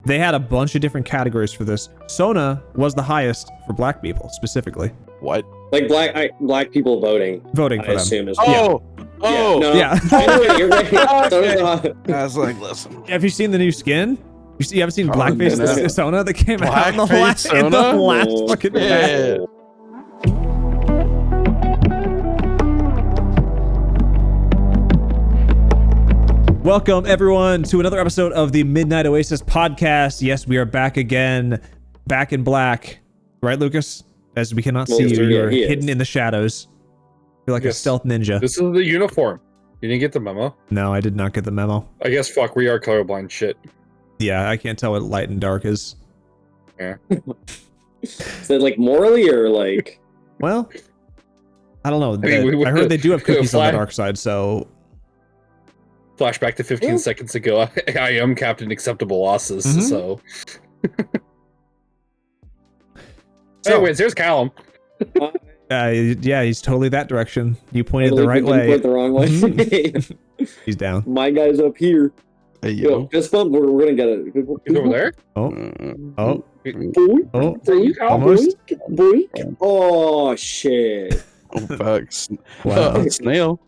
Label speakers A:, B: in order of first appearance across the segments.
A: They had a bunch of different categories for this. Sona was the highest for black people specifically.
B: What?
C: Like black people voting
A: For
C: I
A: them.
C: assume is
B: Oh,
A: Yeah.
C: You're right.
B: I was like, listen.
A: Have you seen the new skin? You haven't seen Blackface
B: no.
A: Sona that came out in the
B: Blackface
A: last
B: Sona?
A: fucking
B: Yeah.
A: Welcome everyone to another episode of the Midnight Oasis podcast. Yes, we are back again, back in black, right, Lucas? As we cannot see you, you're hidden in the shadows. You're like a stealth ninja.
D: This is the uniform. You didn't get the memo?
A: No, I did not get the memo.
D: I guess fuck, we are colorblind shit.
A: Yeah, I can't tell what light and dark is.
D: Yeah.
C: Is that like morally or like?
A: Well, I don't know.
D: mean,
A: I heard they do have cookies on the dark side, so.
D: Flashback to 15 seconds ago. I am Captain Acceptable Losses, so. Anyways, there's Callum.
A: Yeah, he's totally that direction. You pointed the right way.
C: Point the wrong way.
A: He's down.
C: My guy's up here.
B: Hey,
C: Yo, fist bump. We're gonna get it.
D: He's over there.
A: Oh,
C: Boink,
A: oh, almost.
C: boink. Oh shit.
B: Oh, fucks.
A: Wow.
B: Snail.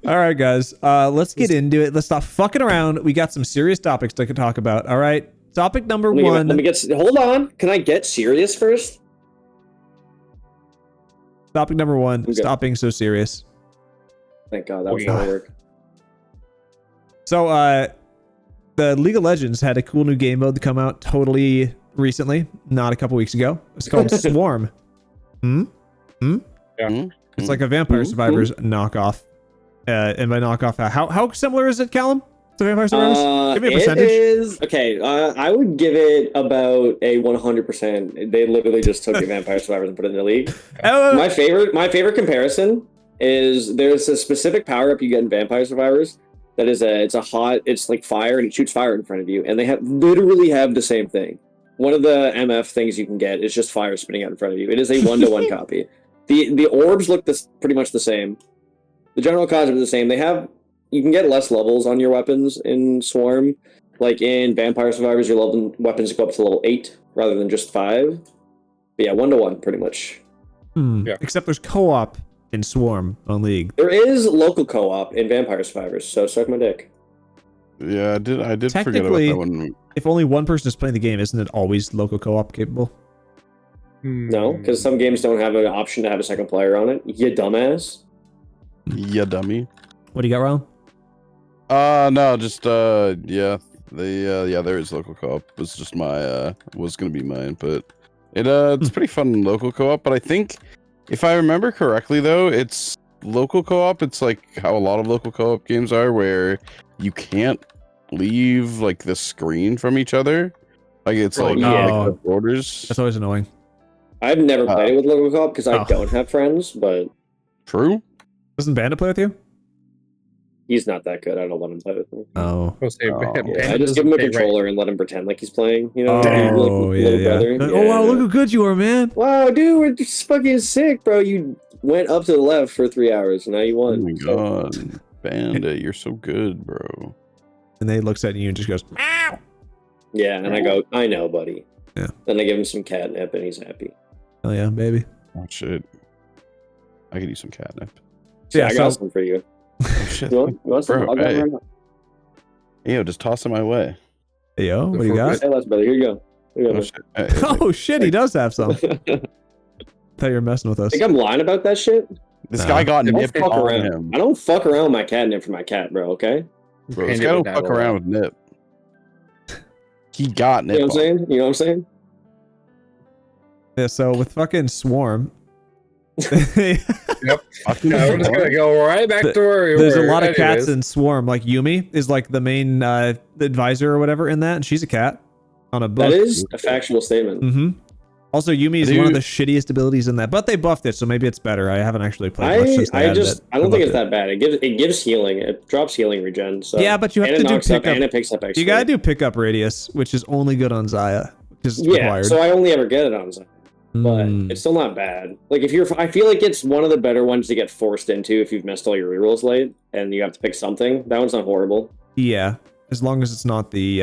A: All right, guys. Let's get into it. Let's stop fucking around. We got some serious topics to talk about. All right. Topic number one.
C: Let me get. Hold on. Can I get serious first?
A: Topic number one.
C: Okay.
A: Stop being so serious.
C: Thank God that was gonna work.
A: So, the League of Legends had a cool new game mode to come out totally recently, not a couple weeks ago. It's called Swarm.
D: Yeah.
A: It's like a Vampire Survivors knockoff. And by knockoff, how similar is it, Callum? To Vampire Survivors? Give me a percentage.
C: It is okay. I would give it about a 100%. They literally just took the Vampire Survivors and put it in the league. My favorite comparison is there's a specific power up you get in Vampire Survivors that is it's like fire and it shoots fire in front of you, and they literally have the same thing. One of the MF things you can get is just fire spinning out in front of you. It is a 1-to-1 copy. The orbs look pretty much the same. The general concept is the same. You can get less levels on your weapons in Swarm. Like in Vampire Survivors, your weapons go up to level 8 rather than just 5. But yeah, 1-to-1 pretty much.
D: Yeah.
A: Except there's co-op in Swarm on League.
C: There is local co-op in Vampire Survivors, so suck my dick.
B: Yeah, I did forget about that one.
A: If only one person is playing the game, isn't it always local co-op capable?
C: No, because some games don't have an option to have a second player on it. You dumbass.
B: Yeah, dummy.
A: What do you got, Ron?
B: No, just yeah. There is local co-op. Was just was gonna be mine, but it's pretty fun local co-op. But I think if I remember correctly, though, it's local co-op. It's like how a lot of local co-op games are, where you can't leave like the screen from each other. Like it's like borders.
A: That's always annoying.
C: I've never played it with local co-op because I don't have friends, but
B: true.
A: Doesn't Bandit play with you?
C: He's not that good. I don't let him play with me.
A: Oh.
C: I just give him a controller and let him pretend like he's playing. You know,
A: brother.
C: Like,
A: oh wow, look how good you are, man!
C: Wow, dude, we're just fucking sick, bro. You went up to the left for 3 hours, and now you won.
B: Oh my god, Bandit, you're so good, bro.
A: And then he looks at you and just goes, "Meow."
C: Yeah, and I go, I know, buddy.
A: Yeah.
C: Then I give him some catnip, and he's happy.
A: Oh yeah, baby.
B: Oh shit, I could use some catnip.
C: So I got some for you.
B: Oh, shit.
C: You want some?
B: Bro,
C: I'll
B: hey.
C: right now.
B: Yo, just toss it my way.
A: Hey yo, what do you got?
C: Hey, Les, brother, here you go. Here you go.
B: Oh shit, hey,
A: Oh shit, he does have some. I thought you were messing with us.
C: Think I'm lying about that shit?
B: this guy got
C: I don't
B: nipped
C: fuck
B: on
C: around.
B: him.
C: I don't fuck around with my catnip for my cat, bro. Okay.
B: Bro, this guy don't fuck around with nip. He got nip.
C: You know what I'm saying? You know what I'm saying?
A: Yeah, so with fucking Swarm.
D: Yep. We're just gonna go right back to where we
A: There's
D: were.
A: a lot of cats
D: Anyways.
A: in Swarm. Like Yumi is like the main advisor or whatever in that, and she's a cat on a book.
C: That is a factual statement.
A: Mm-hmm. Also, Yumi is one of the shittiest abilities in that, but they buffed it, so maybe it's better. I haven't actually played much since they added it.
C: I don't think it's that bad. It gives healing. It drops healing regen. So
A: yeah, but you have to do pickup.
C: And it picks up XP.
A: You gotta do pickup radius, which is only good on Xayah, which is required.
C: So I only ever get it on Xayah. But it's still not bad. Like I feel like it's one of the better ones to get forced into if you've missed all your rerolls late and you have to pick something. That one's not horrible.
A: Yeah. as long as it's not the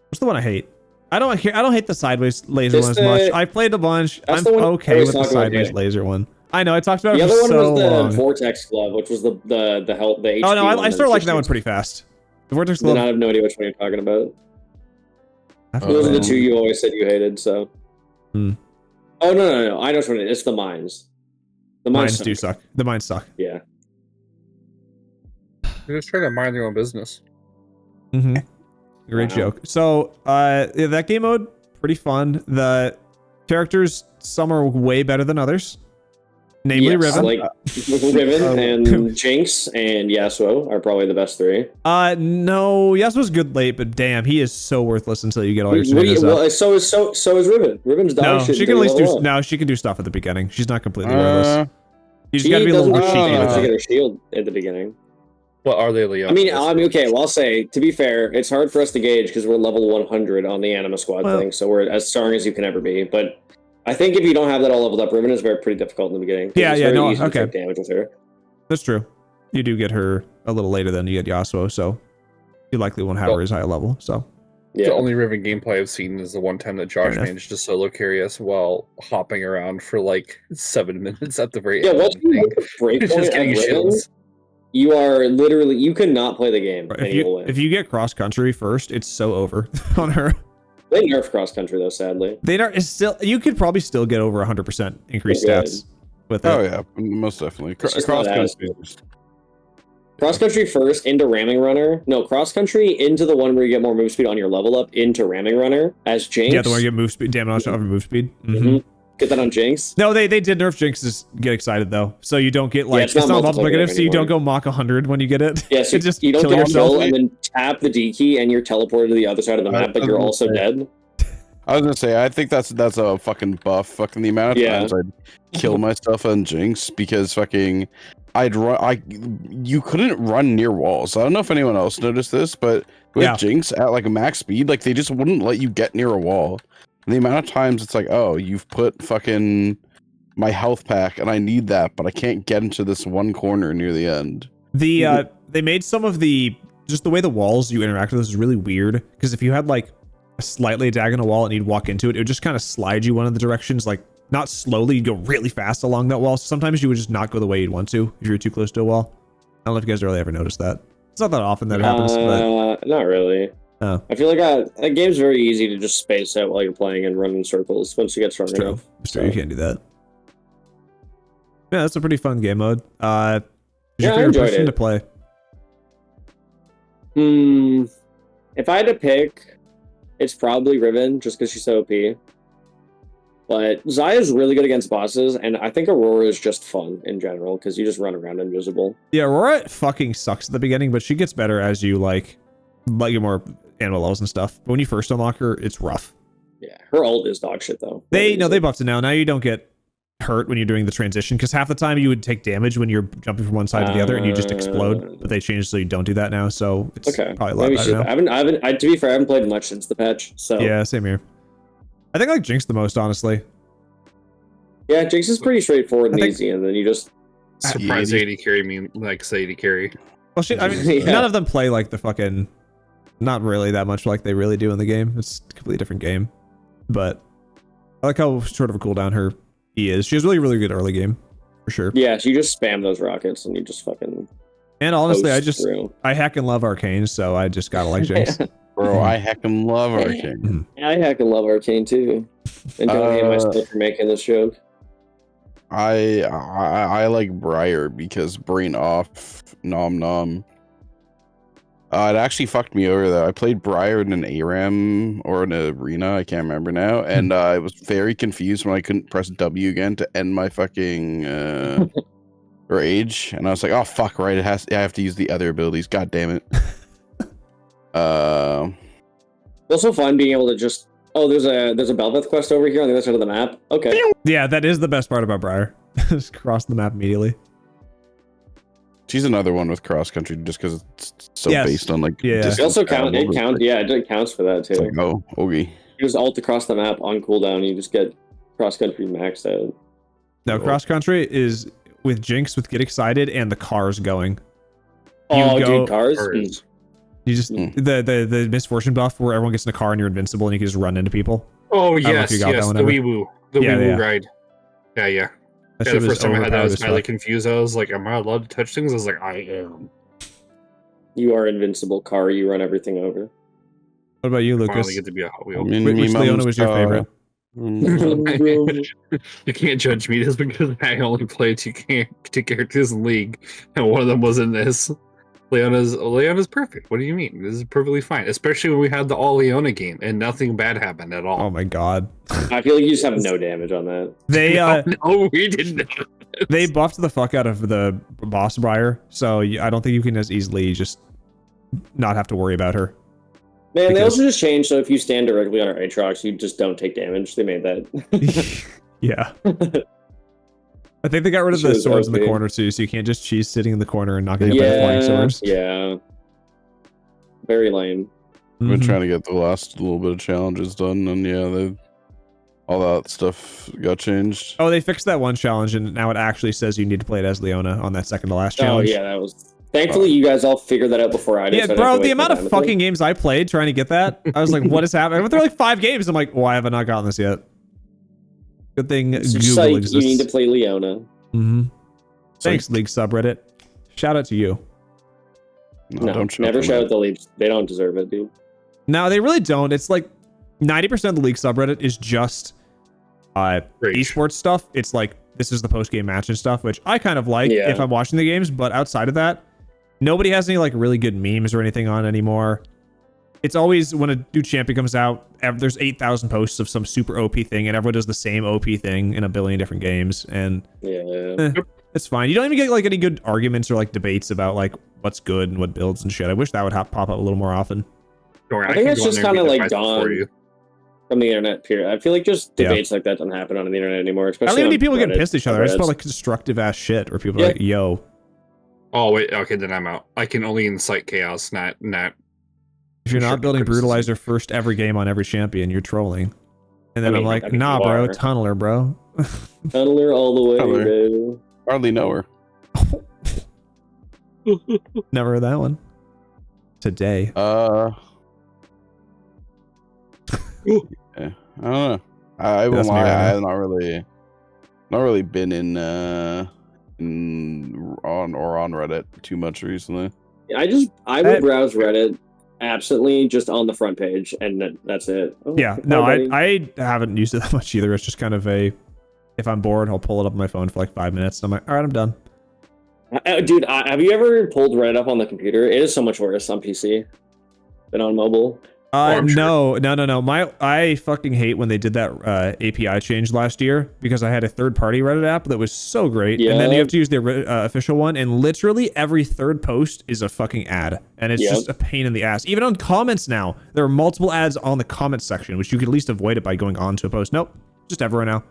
A: what's the one I hate? I don't hate the sideways laser one as much. I played a bunch. I'm okay with the sideways laser one. I know I talked about it for so long. The other one was
C: the Vortex Glove, which was the HP.
A: Oh no, I started liking that one pretty fast. The Vortex Glove.
C: I have no idea which one you're talking about. Those are the two you always said you hated. So. Oh no! I know which one it is. It's the mines. The
A: mines do suck. The mines suck.
C: Yeah.
D: They're just trying to mind their own business.
A: Great joke. So, that game mode, pretty fun. The characters, some are way better than others. Namely, Riven.
C: Like Riven and Jinx and Yasuo are probably the best three.
A: No, Yasuo's good late, but damn, he is so wortherless until you get all your tomatoes up.
C: So is Riven. Riven's dog shit.
A: She can at least do. No, she can do stuff at the beginning. She's not completely worthless. You just gotta be a little bit cheeky with
C: it. She get her shield at the beginning.
D: What are they, Leo?
C: I mean, okay. Well, I'll say, to be fair, it's hard for us to gauge because we're level 100 on the Anima Squad thing, so we're as strong as you can ever be. But I think if you don't have that all leveled up, Riven is pretty difficult in the beginning.
A: Okay.
C: To take damage with her.
A: That's true. You do get her a little later than you get Yasuo, so you likely won't have her as high a level. So
D: the only Riven gameplay I've seen is the one time that Josh managed to solo carry us while hopping around for like 7 minutes at the very end.
C: Yeah, what's the break point of Riven? You are literally, you cannot play the game.
A: If you get cross country first, it's so over on her.
C: They nerf cross country though, sadly.
A: You could probably still get over 100% increased stats with it.
B: Oh yeah, most definitely. Cross
C: country first into ramming runner. No, cross country into the one where you get more move speed on your level up into ramming runner as Jinx.
A: Yeah, the one you get move speed, damage over move speed.
C: Get that on Jinx.
A: No, they did nerf Jinx. Get excited though, so you don't get it's not multiplicative, so you don't go Mach 100 when you get it.
C: Yeah, so you don't kill yourself and then tap the D key and you're teleported to the other side of the map, but you're also dead.
B: I was gonna say, I think that's a fucking buff. Fucking the amount of times I'd kill myself on Jinx because fucking you couldn't run near walls. I don't know if anyone else noticed this, but with Jinx at like a max speed, like they just wouldn't let you get near a wall. And the amount of times it's like, oh, you've put fucking my health pack and I need that, but I can't get into this one corner near the end.
A: They made some of the way the walls you interact with is really weird, because if you had like a slightly diagonal wall and you'd walk into it, it would just kind of slide you one of the directions, like not slowly, you'd go really fast along that wall. So sometimes you would just not go the way you'd want to if you were too close to a wall. I don't know if you guys really ever noticed that. It's not that often that happens, but
C: not really.
A: Oh.
C: I feel like a game's very easy to just space out while you're playing and run in circles once you get strong enough.
A: So you can't do that. Yeah, that's a pretty fun game mode.
C: I enjoyed it.
A: To play.
C: If I had to pick, it's probably Riven, just because she's so OP. But Zaya's really good against bosses, and I think Aurora is just fun in general, because you just run around invisible.
A: Yeah, Aurora fucking sucks at the beginning, but she gets better as you get more animal levels and stuff. But when you first unlock her, it's rough.
C: Yeah, her ult is dog shit though.
A: They buffed it now. Now you don't get hurt when you're doing the transition, because half the time you would take damage when you're jumping from one side to the other and you just explode. But they changed so you don't do that now. So it's probably a lot better now.
C: To be fair, I haven't played much since the patch. So
A: yeah, same here. I think I like Jinx the most, honestly.
C: Yeah, Jinx is pretty straightforward and easy, and then you just
D: surprise 80 carry likes 80 carry.
A: Well, none of them play like the fucking. Not really that much like they really do in the game. It's a completely different game. But I like how short of a cooldown her E is. She has really, really good early game, for sure.
C: Yeah, so you just spam those rockets and you just fucking.
A: And honestly, I hack and love Arcane, so I just gotta like Jinx.
B: Bro, I heckin' love Arcane.
C: I heckin' love Arcane too. And don't hate myself for making this joke.
B: I like Briar because brain off, nom nom. It actually fucked me over though. I played Briar in an ARAM or an arena, I can't remember now, and I was very confused when I couldn't press W again to end my fucking rage, and I was like, oh fuck, right, I have to use the other abilities. God damn it.
C: Also fun being able to just there's a Belveth quest over here on the other side of the map. Okay.
A: Yeah, that is the best part about Briar. Just cross the map immediately.
B: She's another one with cross country just because it's so based on like.
A: Yeah.
C: It also counts. It counts for that too.
B: Like, oh, okay.
C: You just ult across the map on cooldown. You just get cross country maxed out.
A: No, cross country is with Jinx with Get Excited and the cars going.
C: Dude, cars.
A: You just the misfortune buff where everyone gets in a car and you're invincible and you can just run into people.
D: Oh yes, the Weewoo, Weewoo ride. Yeah. The first time I had that, I was highly confused. I was like, "Am I allowed to touch things?" I was like, "I am."
C: You are invincible, car. You run everything over.
A: What about you, Lucas?
D: Finally get to be a Hot Wheel.
A: Which Leona was your favorite?
D: You can't judge me just because I only played two characters in League, and one of them was in this. Leona's perfect. What do you mean? This is perfectly fine, especially when we had the all Leona game and nothing bad happened at all.
A: Oh my god!
C: I feel like you just have no damage on that.
A: They
D: no, we did not.
A: They buffed the fuck out of the boss Briar, so I don't think you can as easily just not have to worry about her.
C: Man, they also just changed, so if you stand directly on her Aatrox, you just don't take damage. They made that.
A: Yeah. I think they got rid of the swords in the corner too, so you can't just cheese sitting in the corner and not getting hit by the flying swords.
C: Yeah. Very lame.
B: I've been trying to get the last little bit of challenges done, and all that stuff got changed.
A: Oh, they fixed that one challenge, and now it actually says you need to play it as Leona on that second to last challenge.
C: Oh, yeah, that was... Thankfully, you guys all figured that out before I did.
A: Yeah, bro, the amount of fucking games I played trying to get that, I was like, what is happening? I went through like 5 games. I'm like, why have I not gotten this yet? Good thing Google exists.
C: You need to play Leona.
A: Thanks, League subreddit. Shout out to you.
C: No, never shout out the League. They don't deserve it, dude.
A: No, they really don't. It's like 90% of the League subreddit is just esports stuff. It's like, this is the post-game match and stuff, which I kind of like if I'm watching the games, but outside of that, nobody has any like really good memes or anything on anymore. It's always when a new champion comes out, there's 8,000 posts of some super OP thing, and everyone does the same OP thing in a billion different games, and it's fine. You don't even get like any good arguments or like debates about like what's good and what builds and shit. I wish that would pop up a little more often.
C: I think it's just kind of like gone from the internet period. I feel like just debates like that don't happen on the internet anymore. Especially I don't even need people getting pissed at each other. I just felt like constructive ass shit where people are like, yo.
D: Oh wait, okay, then I'm out. I can only incite chaos, not
A: if you're not building Brutalizer first every game on every champion, you're trolling. And then I'm like, nah, bro, Tunneler, bro.
C: Tunneler all the way, bro.
B: Hardly know her.
A: Never heard that one. Today.
B: Yeah. I don't know. I won't lie. I have not really been in on Reddit too much recently.
C: I would browse Reddit absently just on the front page, and that's it. Oh,
A: yeah, no, I haven't used it that much either. It's just kind of if I'm bored, I'll pull it up on my phone for like 5 minutes. And I'm like, all right, I'm done.
C: Dude, have you ever pulled Reddit up on the computer? It is so much worse on PC than on mobile.
A: No. I fucking hate when they did that API change last year because I had a third-party Reddit app that was so great, and then you have to use the official one, and literally every third post is a fucking ad, and it's just a pain in the ass. Even on comments now, there are multiple ads on the comments section, which you could at least avoid it by going on to a post. Nope, just everywhere now.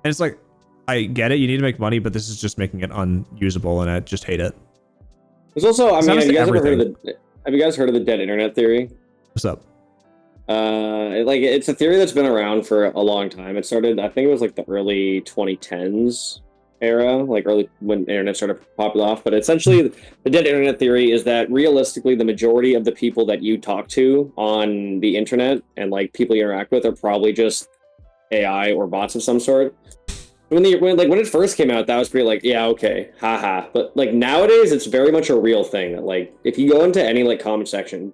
A: And it's like, I get it, you need to make money, but this is just making it unusable, and I just hate it.
C: There's also, have you guys heard of the dead internet theory?
A: What's up?
C: It's a theory that's been around for a long time. It started, I think it was like the early 2010s era, like early when the internet started popping off. But essentially, the dead internet theory is that realistically, the majority of the people that you talk to on the internet and like people you interact with are probably just AI or bots of some sort. When it first came out, that was pretty like, yeah, okay, haha. But like nowadays, it's very much a real thing. That like if you go into any like comment section,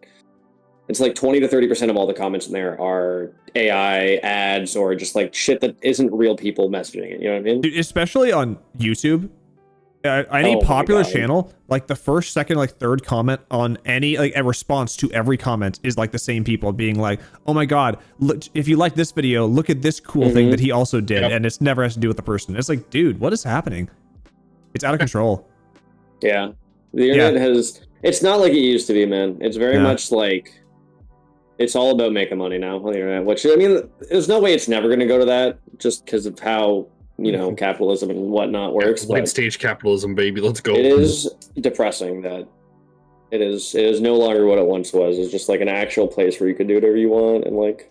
C: it's like 20 to 30% of all the comments in there are AI ads or just like shit that isn't real people messaging it. You know what I mean?
A: Dude, especially on YouTube, any popular channel, like the first, second, like third comment on any like a response to every comment is like the same people being like, "Oh my god, look, if you like this video, look at this cool thing that he also did," and it's never has to do with the person. It's like, dude, what is happening? It's out of control.
C: Yeah, the internet has. It's not like it used to be, man. It's very much like. It's all about making money now on the internet, which, I mean, there's no way it's never going to go to that just because of how, capitalism and whatnot works.
D: Late stage capitalism, baby. Let's go.
C: It is depressing that it is no longer what it once was. It's just like an actual place where you could do whatever you want and like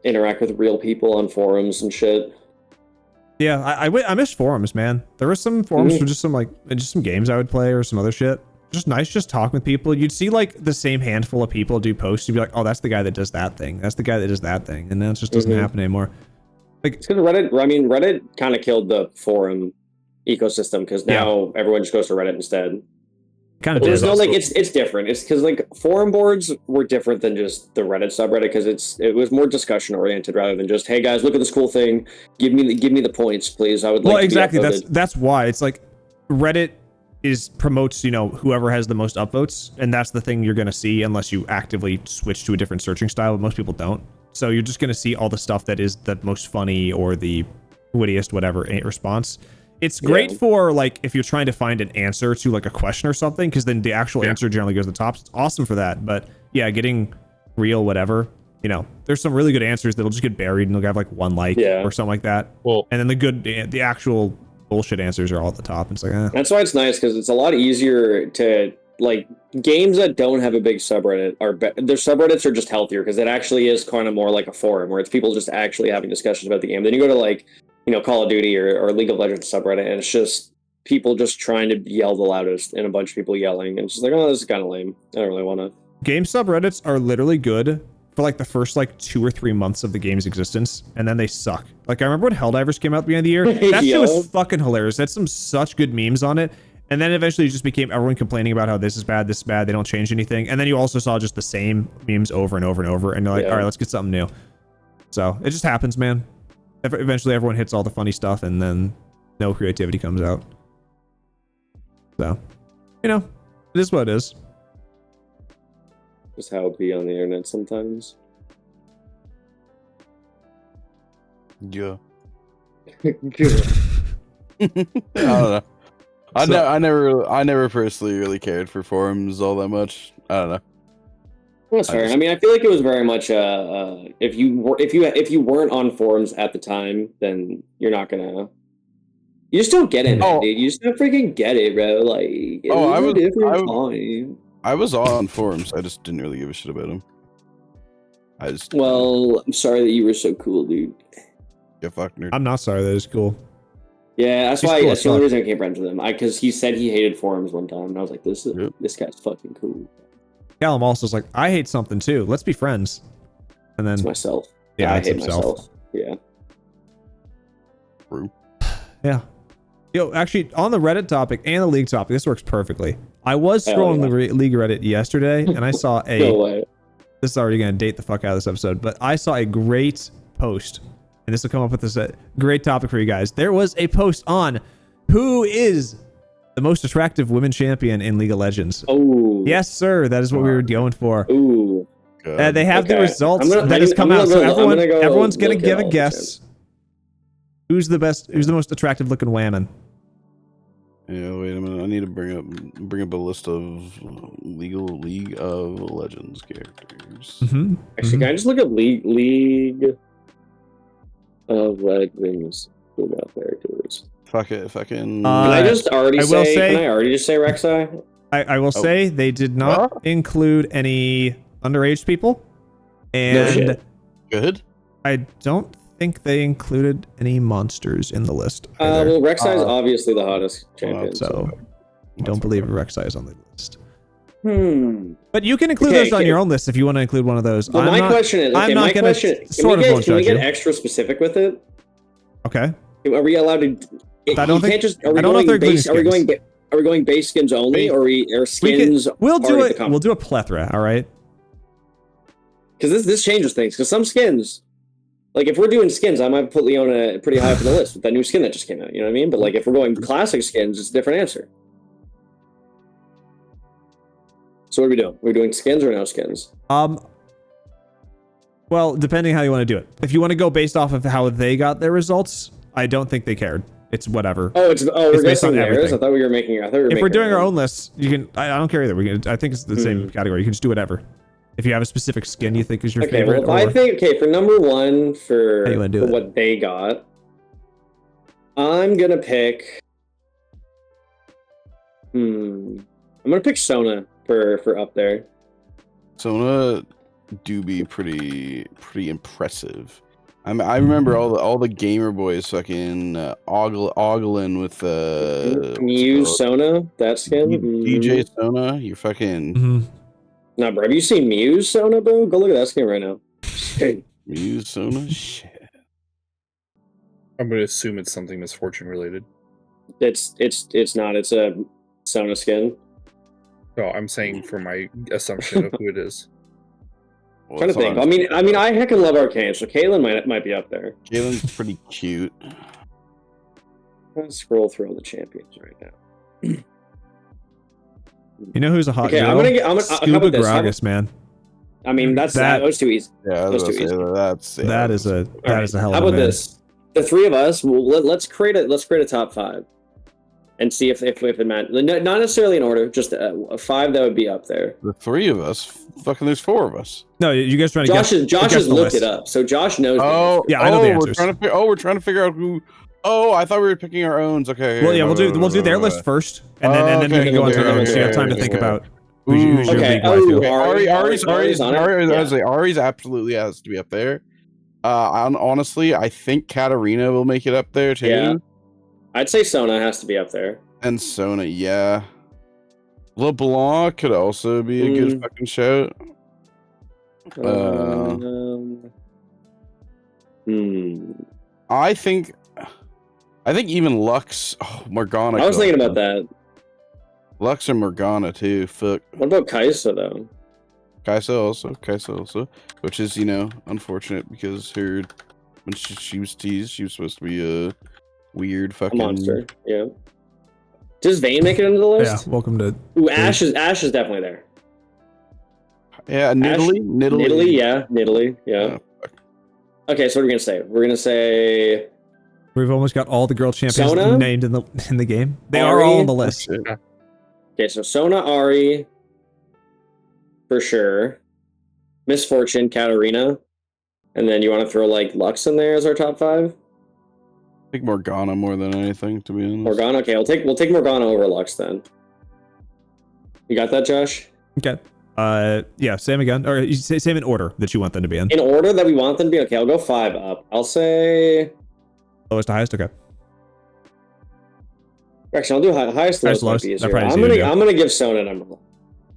C: interact with real people on forums and shit.
A: Yeah, I miss forums, man. There were some forums for just some games I would play or some other shit. just nice just talking with people. You'd see like the same handful of people do posts. You'd be like, oh, that's the guy that does that thing. That's the guy that does that thing. And now it just doesn't happen anymore. Like,
C: it's because Reddit kind of killed the forum ecosystem because now everyone just goes to Reddit instead.
A: Kind of.
C: There's no like it's different. It's because like forum boards were different than just the Reddit subreddit because it was more discussion oriented rather than just, hey guys, look at this cool thing. Give me the points, please. I would like.
A: Well, exactly. That's why it's like Reddit promotes whoever has the most upvotes, and that's the thing you're gonna see unless you actively switch to a different searching style. But most people don't. So you're just gonna see all the stuff that is the most funny or the wittiest whatever response. It's great for like if you're trying to find an answer to like a question or something, because then the actual answer generally goes to the top. It's awesome for that. But yeah, getting real whatever, there's some really good answers that'll just get buried and they'll have like one like or something like that. Well, and then the actual bullshit answers are all at the top. It's like
C: That's why it's nice because it's a lot easier to like games that don't have a big subreddit their subreddits are just healthier because it actually is kind of more like a forum where it's people just actually having discussions about the game. Then you go to like Call of Duty or League of Legends subreddit, and it's just people just trying to yell the loudest and a bunch of people yelling. And it's just like, oh, this is kind of lame. I don't really want to.
A: Game subreddits are literally good for like the first like 2 or 3 months of the game's existence, and then they suck. Like I remember when Helldivers came out at the beginning of the year. That shit was fucking hilarious. That's some such good memes on it. And then eventually it just became everyone complaining about how this is bad, they don't change anything. And then you also saw just the same memes over and over and over, and you're like, all right, let's get something new. So it just happens, man. Eventually everyone hits all the funny stuff and then no creativity comes out. So, it is what it is.
C: Just how it be on the internet sometimes.
B: Yeah. I don't know. I never personally really cared for forums all that much. I don't know.
C: That's fair. I mean, I feel like it was very much if you weren't on forums at the time, then you're not gonna. You just don't get it, man, dude. You just don't freaking get it, bro. Like,
B: I was on forums. I just didn't really give a shit about them.
C: Well, I'm sorry that you were so cool, dude.
B: Yeah, fuck nerd.
A: I'm not sorry that it's cool.
C: Yeah, that's why. That's the only reason I came friends with him. Because he said he hated forums one time, and I was like, this guy's fucking cool.
A: Callum also is like, I hate something too. Let's be friends. And then
C: it's myself.
A: Yeah,
C: I hate myself. Yeah.
B: True.
A: Yeah. Yo, actually, on the Reddit topic and the League topic, this works perfectly. I was scrolling the League Reddit yesterday, and I saw a.
C: No way.
A: This is already going to date the fuck out of this episode, but I saw a great post, and this will come up with this great topic for you guys. There was a post on who is the most attractive women champion in League of Legends.
C: Oh.
A: Yes, sir. That is what we were going for.
C: Ooh.
A: They have the results that has come out, so everyone's going to give a guess. Who's the most attractive looking woman?
B: Yeah, wait a minute. I need to bring up a list of League of Legends characters.
C: Actually, can I just look at League of Legends characters?
B: Fuck it, if I can.
C: Can I just already say? Can I already just say Rek'Sai?
A: I will say they did not include any underage people, and
B: good.
A: I don't think they included any monsters in the list.
C: Well, Rek'Sai is obviously the hottest champion.
A: So you don't believe Rek'Sai is on the list. But you can include those on your own list if you want to include one of those.
C: Well, my question is, can we get extra specific with it?
A: Okay.
C: Are we allowed to?
A: I don't think.
C: Are we going base skins only, or skins?
A: We'll do it. We'll do a plethora. All right.
C: Because this changes things. Because some skins, like if we're doing skins, I might put Leona pretty high up on the list with that new skin that just came out. You know what I mean? But like if we're going classic skins, it's a different answer. So what are we doing? Are we doing skins or no skins?
A: Well, depending how you want to do it. If you want to go based off of how they got their results, I don't think they cared. It's whatever.
C: We're based on theirs. I thought we were making.
A: If we're doing our own lists, you can. I don't care either. I think it's the same category. You can just do whatever. If you have a specific skin you think is your favorite.
C: Well, I think for number one for what they got, I'm gonna pick. I'm gonna pick Sona for up there.
B: Sona do be pretty impressive. I remember all the gamer boys fucking ogling with
C: Mew Sona, that skin.
B: DJ Sona. You fucking
C: Nah, bro. Have you seen Mew Sona, bro? Go look at that skin right now.
B: Mew Sona. Shit.
D: I'm gonna assume it's something misfortune related.
C: It's not. It's a Sona skin.
D: No, I'm saying for my assumption of who it is.
B: Well,
C: Trying to think. I mean, I heckin' love Arcane, so Caitlyn might be up there.
B: Caitlin's pretty cute.
C: I'm gonna scroll through all the champions right now.
A: You know who's a hot
C: Okay,
A: girl?
C: I'm gonna how
A: Scuba
C: about this?
A: Gragas, man.
C: I mean, that was too easy.
B: Yeah, I was
C: That's
B: gonna
C: too
B: say
C: easy.
A: That is a hell of
C: How
A: a
C: about
A: man.
C: this? The three of us. Let's create a top 5, and see if it matters. Not necessarily in order, just 5 that would be up there.
B: The three of us. Fucking, there's 4 of us.
A: No, you guys trying to
C: Josh
A: guess
C: has
A: the
C: looked
A: list.
C: it up, so Josh knows.
A: Yeah, I know the answers.
B: We're trying to figure out who. Oh, I thought we were picking our own. Okay.
A: Well, yeah, we'll do their list first, and then we can go into our own. So you have time to think about who's your
C: Okay.
A: league wife feel.
B: Ari's absolutely has to be up there. Honestly, I think Katarina will make it up there too.
C: Yeah. I'd say Sona has to be up there.
B: And Sona, yeah. LeBlanc could also be a good fucking shout. I think even Lux, Morgana.
C: I was thinking about that.
B: Lux and Morgana too. Fuck.
C: What about Kaisa though?
B: Kaisa also, which is unfortunate because when she was teased, she was supposed to be a weird fucking
C: monster. Yeah. Does Vayne make it into the list?
A: Yeah. Welcome to.
C: Ooh, Ash is definitely there.
B: Yeah, Nidalee.
C: Yeah, Nidalee. Yeah. Okay, so what are we gonna say? We're gonna say
A: We've almost got all the girl champions
C: Sona?
A: named in the game. They
C: Ari?
A: are all on the list.
C: Okay, so Sona, Ari, for sure. Misfortune, Katarina, and then you want to throw like Lux in there as our top 5.
B: I think Morgana more than anything, to be honest.
C: Morgana. Okay, we'll take Morgana over Lux then. You got that, Josh?
A: Okay. Yeah, same again, or you say same in order that you want them to be in.
C: In order that we want them to be. Okay, I'll go 5 up. I'll say
A: Lowest to highest. Okay.
C: Actually, I'll do highest to lowest. Might be easier. I'm gonna give Sona number 1.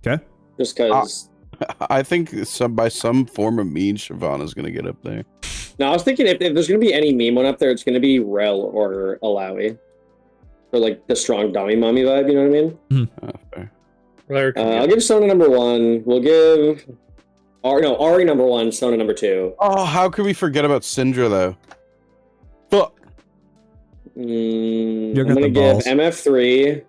A: Okay.
C: Just because.
B: I think by some form of mean, Shyvana's gonna get up there.
C: No, I was thinking if there's gonna be any meme one up there, it's gonna be Rel or Alawi, or like the strong dummy mommy vibe. You know what I mean?
B: Fair.
C: I'll give Sona number 1. We'll give Ari number 1, Sona number 2.
B: Oh, how could we forget about Syndra though? Fuck.
C: I'm gonna give MF3,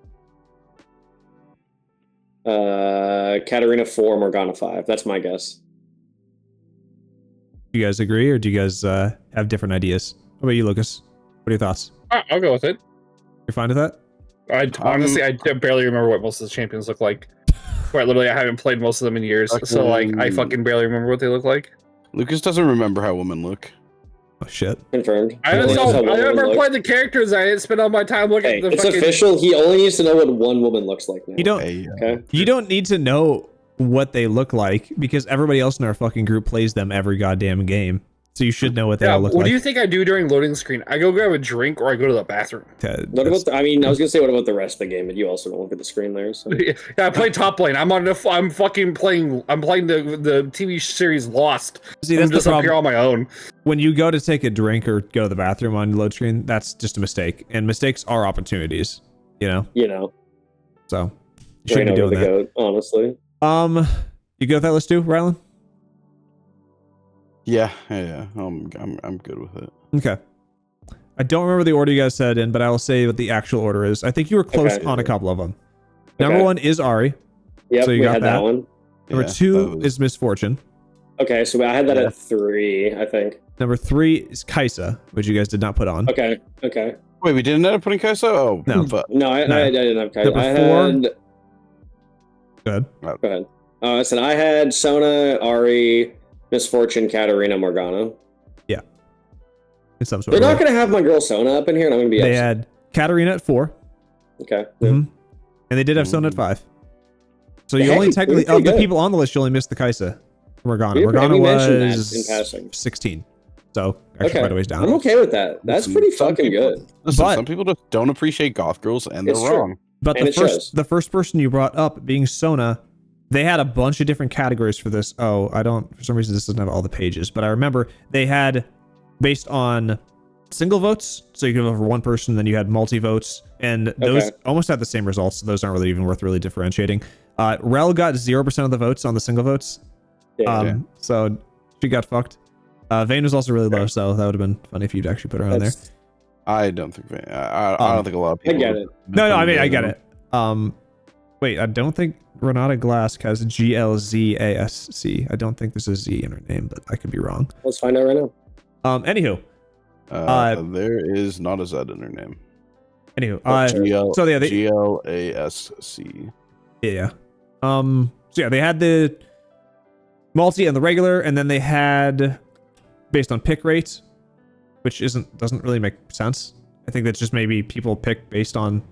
C: Katarina 4, Morgana 5. That's my guess.
A: Do you guys agree, or do you guys have different ideas? What about you, Lucas? What are your thoughts?
D: I'll go with it.
A: You're fine with that?
D: Honestly, I barely remember what most of the champions look like. Quite literally, I haven't played most of them in years, so like I fucking barely remember what they look like.
B: Lucas doesn't remember how women look.
A: Oh shit!
C: Confirmed.
D: I never played the characters. I didn't spend all my time looking at the
C: it's
D: fucking...
C: official. He only needs to know what one woman looks like now.
A: You don't need to know what they look like because everybody else in our fucking group plays them every goddamn game. So you should know what they all look like.
D: What do you think I do during loading screen? I go grab a drink or I go to the bathroom.
C: What about I was gonna say what about the rest of the game, but you also don't look at the screen there. So.
D: Yeah, I play top lane. I'm playing the TV series Lost.
A: See, that's
D: I'm just
A: the
D: up here on my own.
A: When you go to take a drink or go to the bathroom on load screen, that's just a mistake. And mistakes are opportunities, you know? So you shouldn't be doing that.
C: Goat, honestly.
A: You good with that list too, Rylan?
B: Yeah. I'm good with it.
A: Okay. I don't remember the order you guys said in, but I will say what the actual order is. I think you were close on a couple of them. Number 1 is Ari.
C: Yep,
A: so you got that
C: one.
A: Number 2 is Misfortune.
C: Okay, so I had that at 3, I think.
A: Number 3 is Kaisa, which you guys did not put on.
C: Okay.
B: Wait, we didn't end up putting Kaisa? Oh,
A: no.
C: No, I didn't have Kaisa.
A: Number 4. Go
C: ahead. I said I had Sona, Ari, Misfortune, Katarina, Morgana.
A: Yeah. In some sort
C: They're not going to have my girl Sona up in here, and I'm going to be
A: They had Katarina at 4.
C: Okay.
A: And they did have Sona at 5. So you only technically, of the people on the list, you only missed the Kaisa. Morgana. Morgana was
C: in passing.
A: 16. So actually quite a ways down.
C: I'm okay with that. That's pretty fucking good.
B: Listen,
A: But
B: some people just don't appreciate goth girls, and they're wrong.
A: But the first person you brought up being Sona, they had a bunch of different categories for this. Oh, for some reason this doesn't have all the pages, but I remember they had based on single votes. So you could vote for one person, then you had multi-votes, and those almost had the same results. So those aren't really even worth really differentiating. Rel got 0% of the votes on the single votes. So she got fucked. Vayne was also really low, so that would have been funny if you'd actually put her on there.
B: I don't think Vayne. I don't think a lot of people.
C: I get it.
A: No, I mean I get it. Wait, I don't think Renata Glask has GLZASC. I don't think there's a Z in her name, but I could be wrong.
C: Let's find out right now.
A: Anywho,
B: there is not a Z in her name.
A: Anywho,
B: so yeah, GLASC.
A: Yeah. So yeah, they had the multi and the regular, and then they had based on pick rate, which doesn't really make sense. I think that's just maybe people pick based on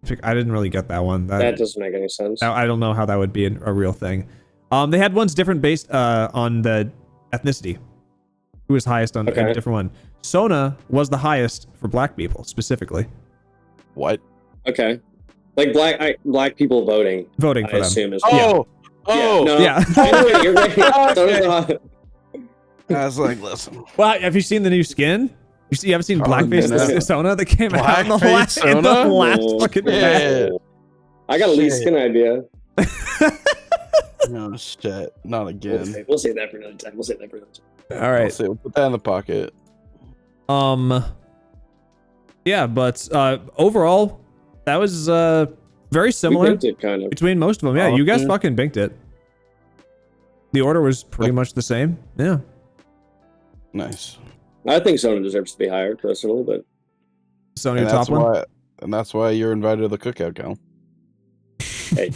A: pick. I didn't really get that one.
C: That doesn't make any sense.
A: I don't know how that would be a real thing. They had ones different based on the ethnicity. Who was highest on a different one? Sona was the highest for black people specifically.
B: What?
C: Okay. Like black people voting
A: for
C: them. I assume is
A: yeah.
C: You're right.
B: I was like, listen.
A: Well, have you seen the new skin? You haven't seen Blackface Sona that came out in the last fucking day?
C: I got a lead skin idea.
B: No shit, not again.
C: We'll save that for another time.
A: All right.
B: We'll put that in the pocket.
A: Yeah, but overall, that was very similar between most of them. Yeah, you guys fucking binked it. The order was pretty much the same. Yeah.
B: Nice.
C: I think Sona deserves to be higher, personally, but
A: Sona your top one.
B: And that's why you're invited to the cookout, Cal.
C: Hey,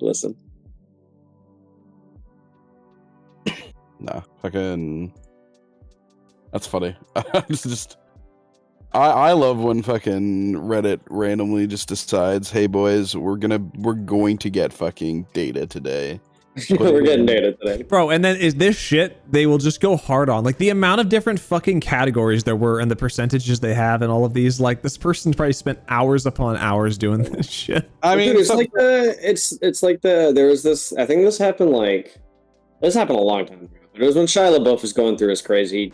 C: listen.
B: Nah, fucking. That's funny. I love when fucking Reddit randomly just decides, hey boys, we're going to get fucking data today.
C: We're getting data today.
A: Bro, and then is this shit they will just go hard on. Like the amount of different fucking categories there were and the percentages they have and all of these, like this person probably spent hours upon hours doing this shit.
C: I mean, it's like there was this, I think this happened a long time ago. It was when Shia LaBeouf was going through his crazy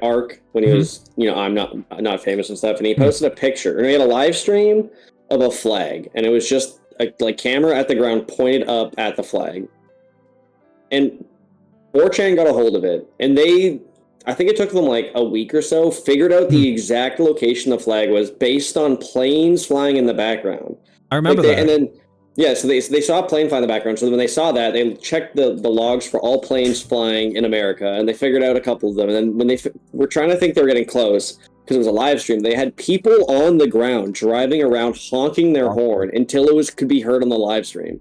C: arc when he was, I'm not famous and stuff, and he posted a picture and he had a live stream of a flag, and it was just a camera at the ground pointed up at the flag. And 4chan got a hold of it, and I think it took them like a week or so, figured out the exact location the flag was based on planes flying in the background.
A: I remember that.
C: And then, so they saw a plane fly in the background. So when they saw that, they checked the logs for all planes flying in America, and they figured out a couple of them. And then when they were trying to think they were getting close, because it was a live stream, they had people on the ground driving around honking their horn until it could be heard on the live stream.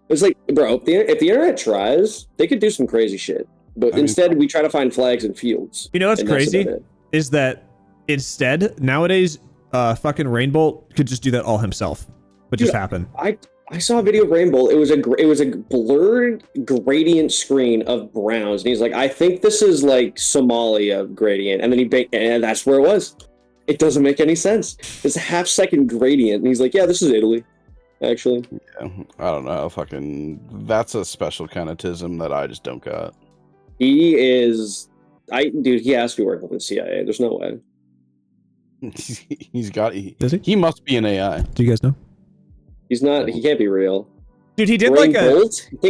C: It's like, bro, if the internet tries, they could do some crazy shit. But instead, we try to find flags in fields.
A: You know what's crazy? Is that instead, nowadays, fucking Rainbolt could just do that all himself. What just happened?
C: I saw a video of Rainbolt. It was a blurred gradient screen of browns. And he's like, I think this is like Somalia gradient. And then and that's where it was. It doesn't make any sense. It's a half-second gradient. And he's like, yeah, this is Italy. Actually,
B: yeah, I don't know. Fucking, that's a special kind of tism that I just don't got.
C: He is, he has to be working with the CIA. There's no way.
B: He must be an AI.
A: Do you guys know?
C: He's not. He can't be real.
A: Dude, he did
C: Think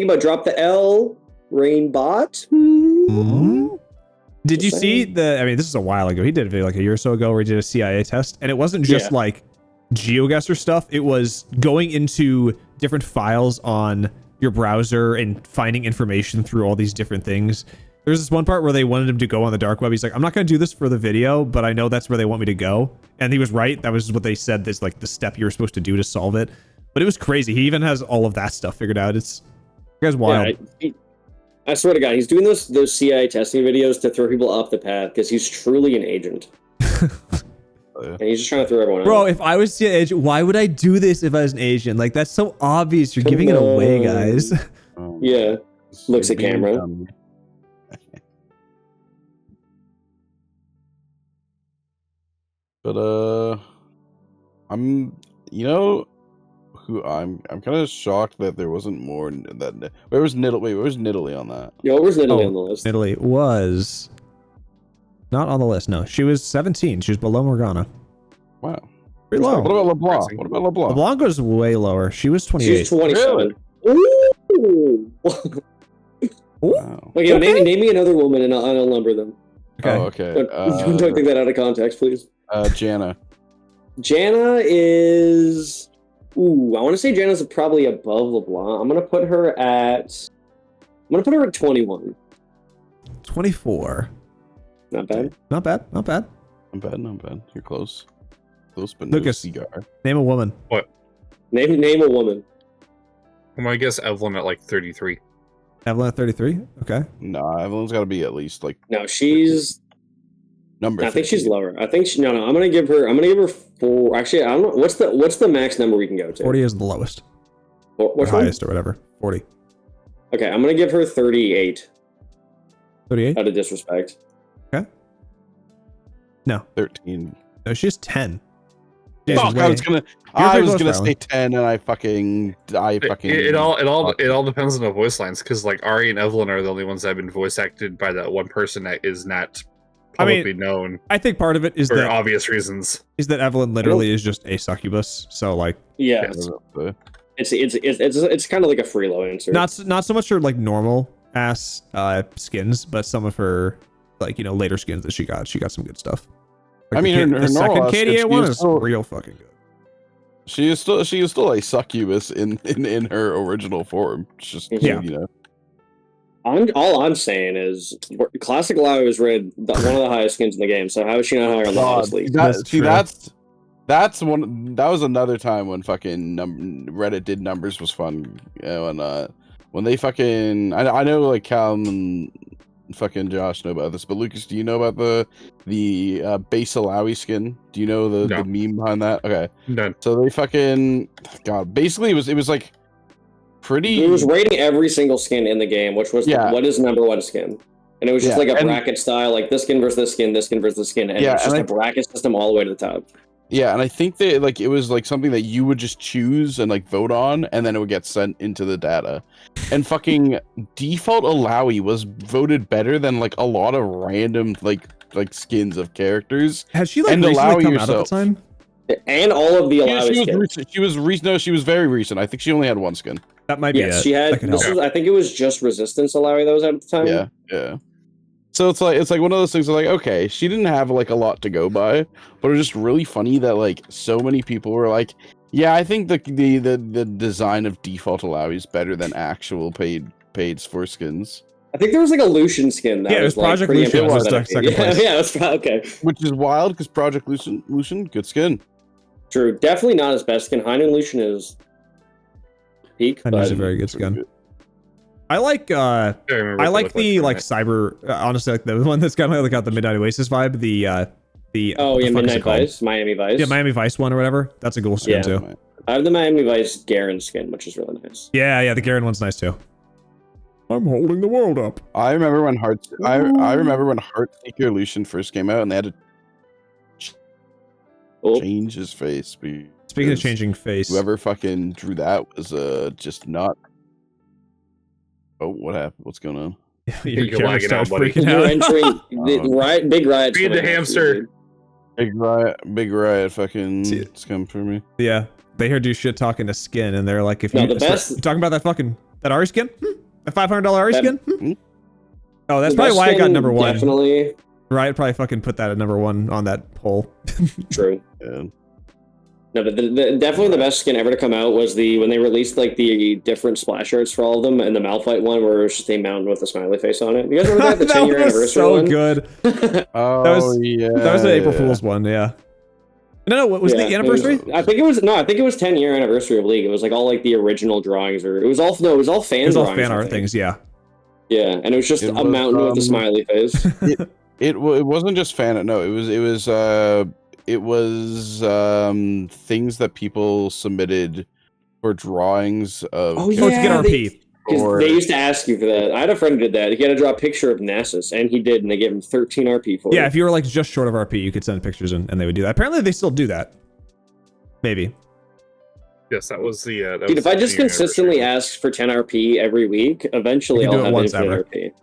C: about drop the L. Rainbot.
A: Mm-hmm. Did you see this is a while ago. He did a video like a year or so ago where he did a CIA test, and it wasn't just like GeoGuessr stuff. It was going into different files on your browser and finding information through all these different things. There's this one part where they wanted him to go on the dark web. He's like, I'm not going to do this for the video, but I know that's where they want me to go. And he was right. That was what they said. That's like the step you're supposed to do to solve it. But it was crazy. He even has all of that stuff figured out. It's, you guys wild.
C: Yeah, I swear to God, he's doing those CIA testing videos to throw people off the path because he's truly an agent. And he's just trying to throw everyone out.
A: Bro, if I was CIA agent, why would I do this if I was an Asian? Like, that's so obvious. You're giving it away, guys.
C: Yeah. Looks at camera.
B: But I'm who I'm kind of shocked that there wasn't more that. Where was Nidalee on that?
C: Yo, where's Nidalee on the list?
A: Nidalee was not on the list. No, she was 17. She was below Morgana.
B: Wow.
A: Pretty low.
B: What about LeBlanc? What about LeBlanc?
A: LeBlanc was way lower. She was 28.
C: She's 27.
B: Really?
C: Ooh.
B: Wow.
C: Okay,
A: Okay.
C: name me another woman and I'll number them.
A: Okay.
B: Oh, okay.
C: Don't take that out of context, please.
B: Jana.
C: Jana is. Ooh, I want to say Jana's probably above LeBlanc. I'm gonna put her at 21.
A: 24.
C: Not bad.
A: Not bad. Not bad.
B: Not bad. You're close. Close, but
A: Lucas.
B: no cigar.
A: Name a woman.
C: Name a woman.
D: I'm gonna guess Evelyn at like 33.
A: Evelyn at 33. Okay.
B: Nah, Evelyn's got to be at least like
C: No, she's.
B: number.
C: I think
B: 15.
C: she's lower. I think no. I'm gonna give her 4. Actually, I don't know. What's the max number we can go to?
A: 40 is the lowest.
C: What's
A: Or highest or whatever. 40.
C: Okay, I'm gonna give her 38.
A: 38?
C: Out of disrespect.
A: Okay. No.
B: 13.
A: No, she's 10.
B: Fuck, I was gonna say 10, and I fucking.
D: It all depends on the voice lines, because like Ari and Evelyn are the only ones that have been voice acted by that one person that is not publicly known.
A: I think part of it is
D: for
A: that
D: obvious reasons.
A: Is that Evelyn literally is just a succubus. So like,
C: yeah, it's kind of like a freelancer.
A: Not so much her like normal ass skins, but some of her like later skins that she got some good stuff. Like
B: I mean, her
A: second KDA one is
B: still,
A: real fucking good.
B: She is still a succubus in her original form. It's just
C: All I'm saying is, Classic Lao is one of the highest skins in the game. So how is she not higher on the highest league?
B: That's one. That was another time when fucking Reddit did numbers was fun. And when they fucking, I know like Callum and fucking Josh know about this, but Lucas, do you know about the base Alawi skin? Do you know the meme behind that? Okay,
D: no.
B: So they fucking basically it was like pretty.
C: It was rating every single skin in the game, which was what is number one skin, and it was just like a bracket style, like this skin versus this skin, this skin versus this skin, and it's just a bracket system all the way to the top.
B: Yeah, and I think that like it was like something that you would just choose and like vote on, and then it would get sent into the data. And fucking default Alawi was voted better than like a lot of random like skins of characters.
A: Has she like recently come out at the time?
C: And all of the Alawi skins.
B: She was very recent. I think she only had one skin.
A: That might be it.
C: She had. I think it was just Resistance Alawi that was out at the time.
B: Yeah. So it's like one of those things. Like, okay, she didn't have like a lot to go by, but it was just really funny that like so many people were like, yeah, I think the design of default Alawi is better than actual paid for skins.
C: I think there was like a Lucian skin that
A: it was Project Lucian was second place.
C: Yeah, that's okay.
B: Which is wild because Project Lucian, good skin.
C: True, definitely not his best skin. Heinen Lucian is peak.
A: Heine's a very good skin. I like the like cyber. Honestly, like the one that's kind of like got the Midnight Oasis vibe.
C: Midnight Vice, Miami Vice.
A: Yeah, Miami Vice one or whatever. That's a cool skin too.
C: I have the Miami Vice Garen skin, which is really nice.
A: Yeah, the Garen one's nice too. I'm holding the world up.
B: I remember when Heartseeker Lucian first came out, and they had to change his face.
A: Speaking of changing face,
B: whoever fucking drew that was just not. Oh, what happened? What's going on?
A: You're lagging out,
C: buddy. You're entering big riot.
D: Feed the hamster.
B: Big riot. Fucking it's coming for me.
A: Yeah, they heard you shit talking to Skin, and they're like, if you talking about that Ari skin, a $500 Ari skin. Oh, that's probably why I got number one.
C: Definitely.
A: Riot probably fucking put that at number one on that poll.
C: True.
B: Yeah.
C: No, but definitely the best skin ever to come out was when they released like the different splash arts for all of them, and the Malphite one where it was just a mountain with a smiley face on it. You guys remember that? The 10-year anniversary
A: so
C: one?
A: Good.
B: Oh,
A: that was the April Fool's one. Yeah. No, what was the anniversary?
C: I think it was 10-year anniversary of League. It was like all like the original drawings, or it was all fan drawings. It was all
A: fan art things. Yeah.
C: Yeah, and it was just a mountain with a smiley face.
B: It wasn't just fan art. No, it was things that people submitted for drawings of.
A: Oh yeah, to get RP.
B: Or
C: they used to ask you for that. I had a friend who did that. He had to draw a picture of Nasus, and he did, and they gave him 13 RP for it.
A: Yeah, if you were like just short of RP, you could send pictures and they would do that. Apparently, they still do that. Maybe.
D: Yes, that was the. That
C: Dude,
D: was
C: if I
D: the
C: just consistently ask for 10 RP every week, eventually
A: You can do
C: I'll
A: it
C: have
A: once
C: infinite
A: ever.
C: RP.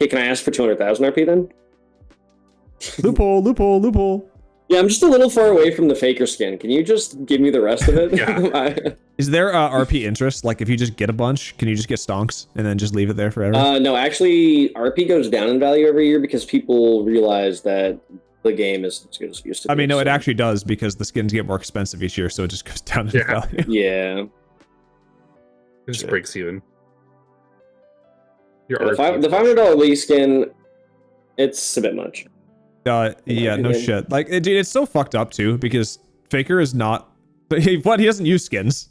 C: Okay, can I ask for 200,000 RP then?
A: Loophole.
C: Yeah, I'm just a little far away from the Faker skin. Can you just give me the rest of it?
D: Yeah.
A: Is there RP interest? Like if you just get a bunch, can you just get stonks and then just leave it there forever?
C: No, actually, RP goes down in value every year because people realize that the game isn't as good as it used to be.
A: I mean, no,
C: so.
A: it actually does because the skins get more expensive each year, so it just goes down in value.
C: Yeah.
D: It just breaks even. Your
C: The
D: RP
C: $500 Lee skin, it's a bit much.
A: Yeah, no shit. Like, dude, it's so fucked up too because Faker is not. He doesn't use skins,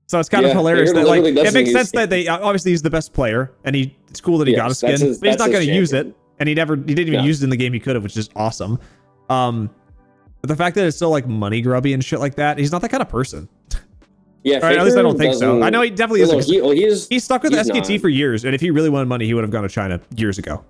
A: so it's kind of hilarious
C: Faker
A: that like
C: literally
A: it
C: doesn't
A: makes
C: use
A: sense that they obviously he's the best player and it's cool that he got a skin, but he's not going to use it, and he didn't even use it in the game he could have, which is awesome. But the fact that it's so like money grubby and shit like that, he's not that kind of person.
C: Yeah,
A: Right, at least I don't think so. I know he definitely isn't. He's stuck with SKT
C: not.
A: for years, and if he really wanted money, he would have gone to China years ago.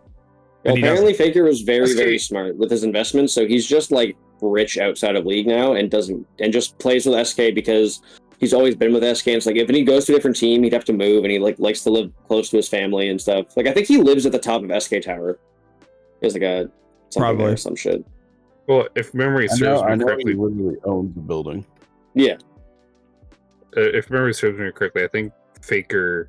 C: Well,
A: And he
C: apparently
A: doesn't.
C: Faker was very smart with his investments, so he's just like rich outside of League now and just plays with SK because he's always been with SK. And it's like if he goes to a different team, he'd have to move, and he like likes to live close to his family and stuff. Like I think he lives at the top of SK Tower. He's like a
A: Probably
C: there or some shit.
D: Well, if memory serves me correctly,
B: he literally owns the building.
C: Yeah.
D: If memory serves me correctly, I think Faker,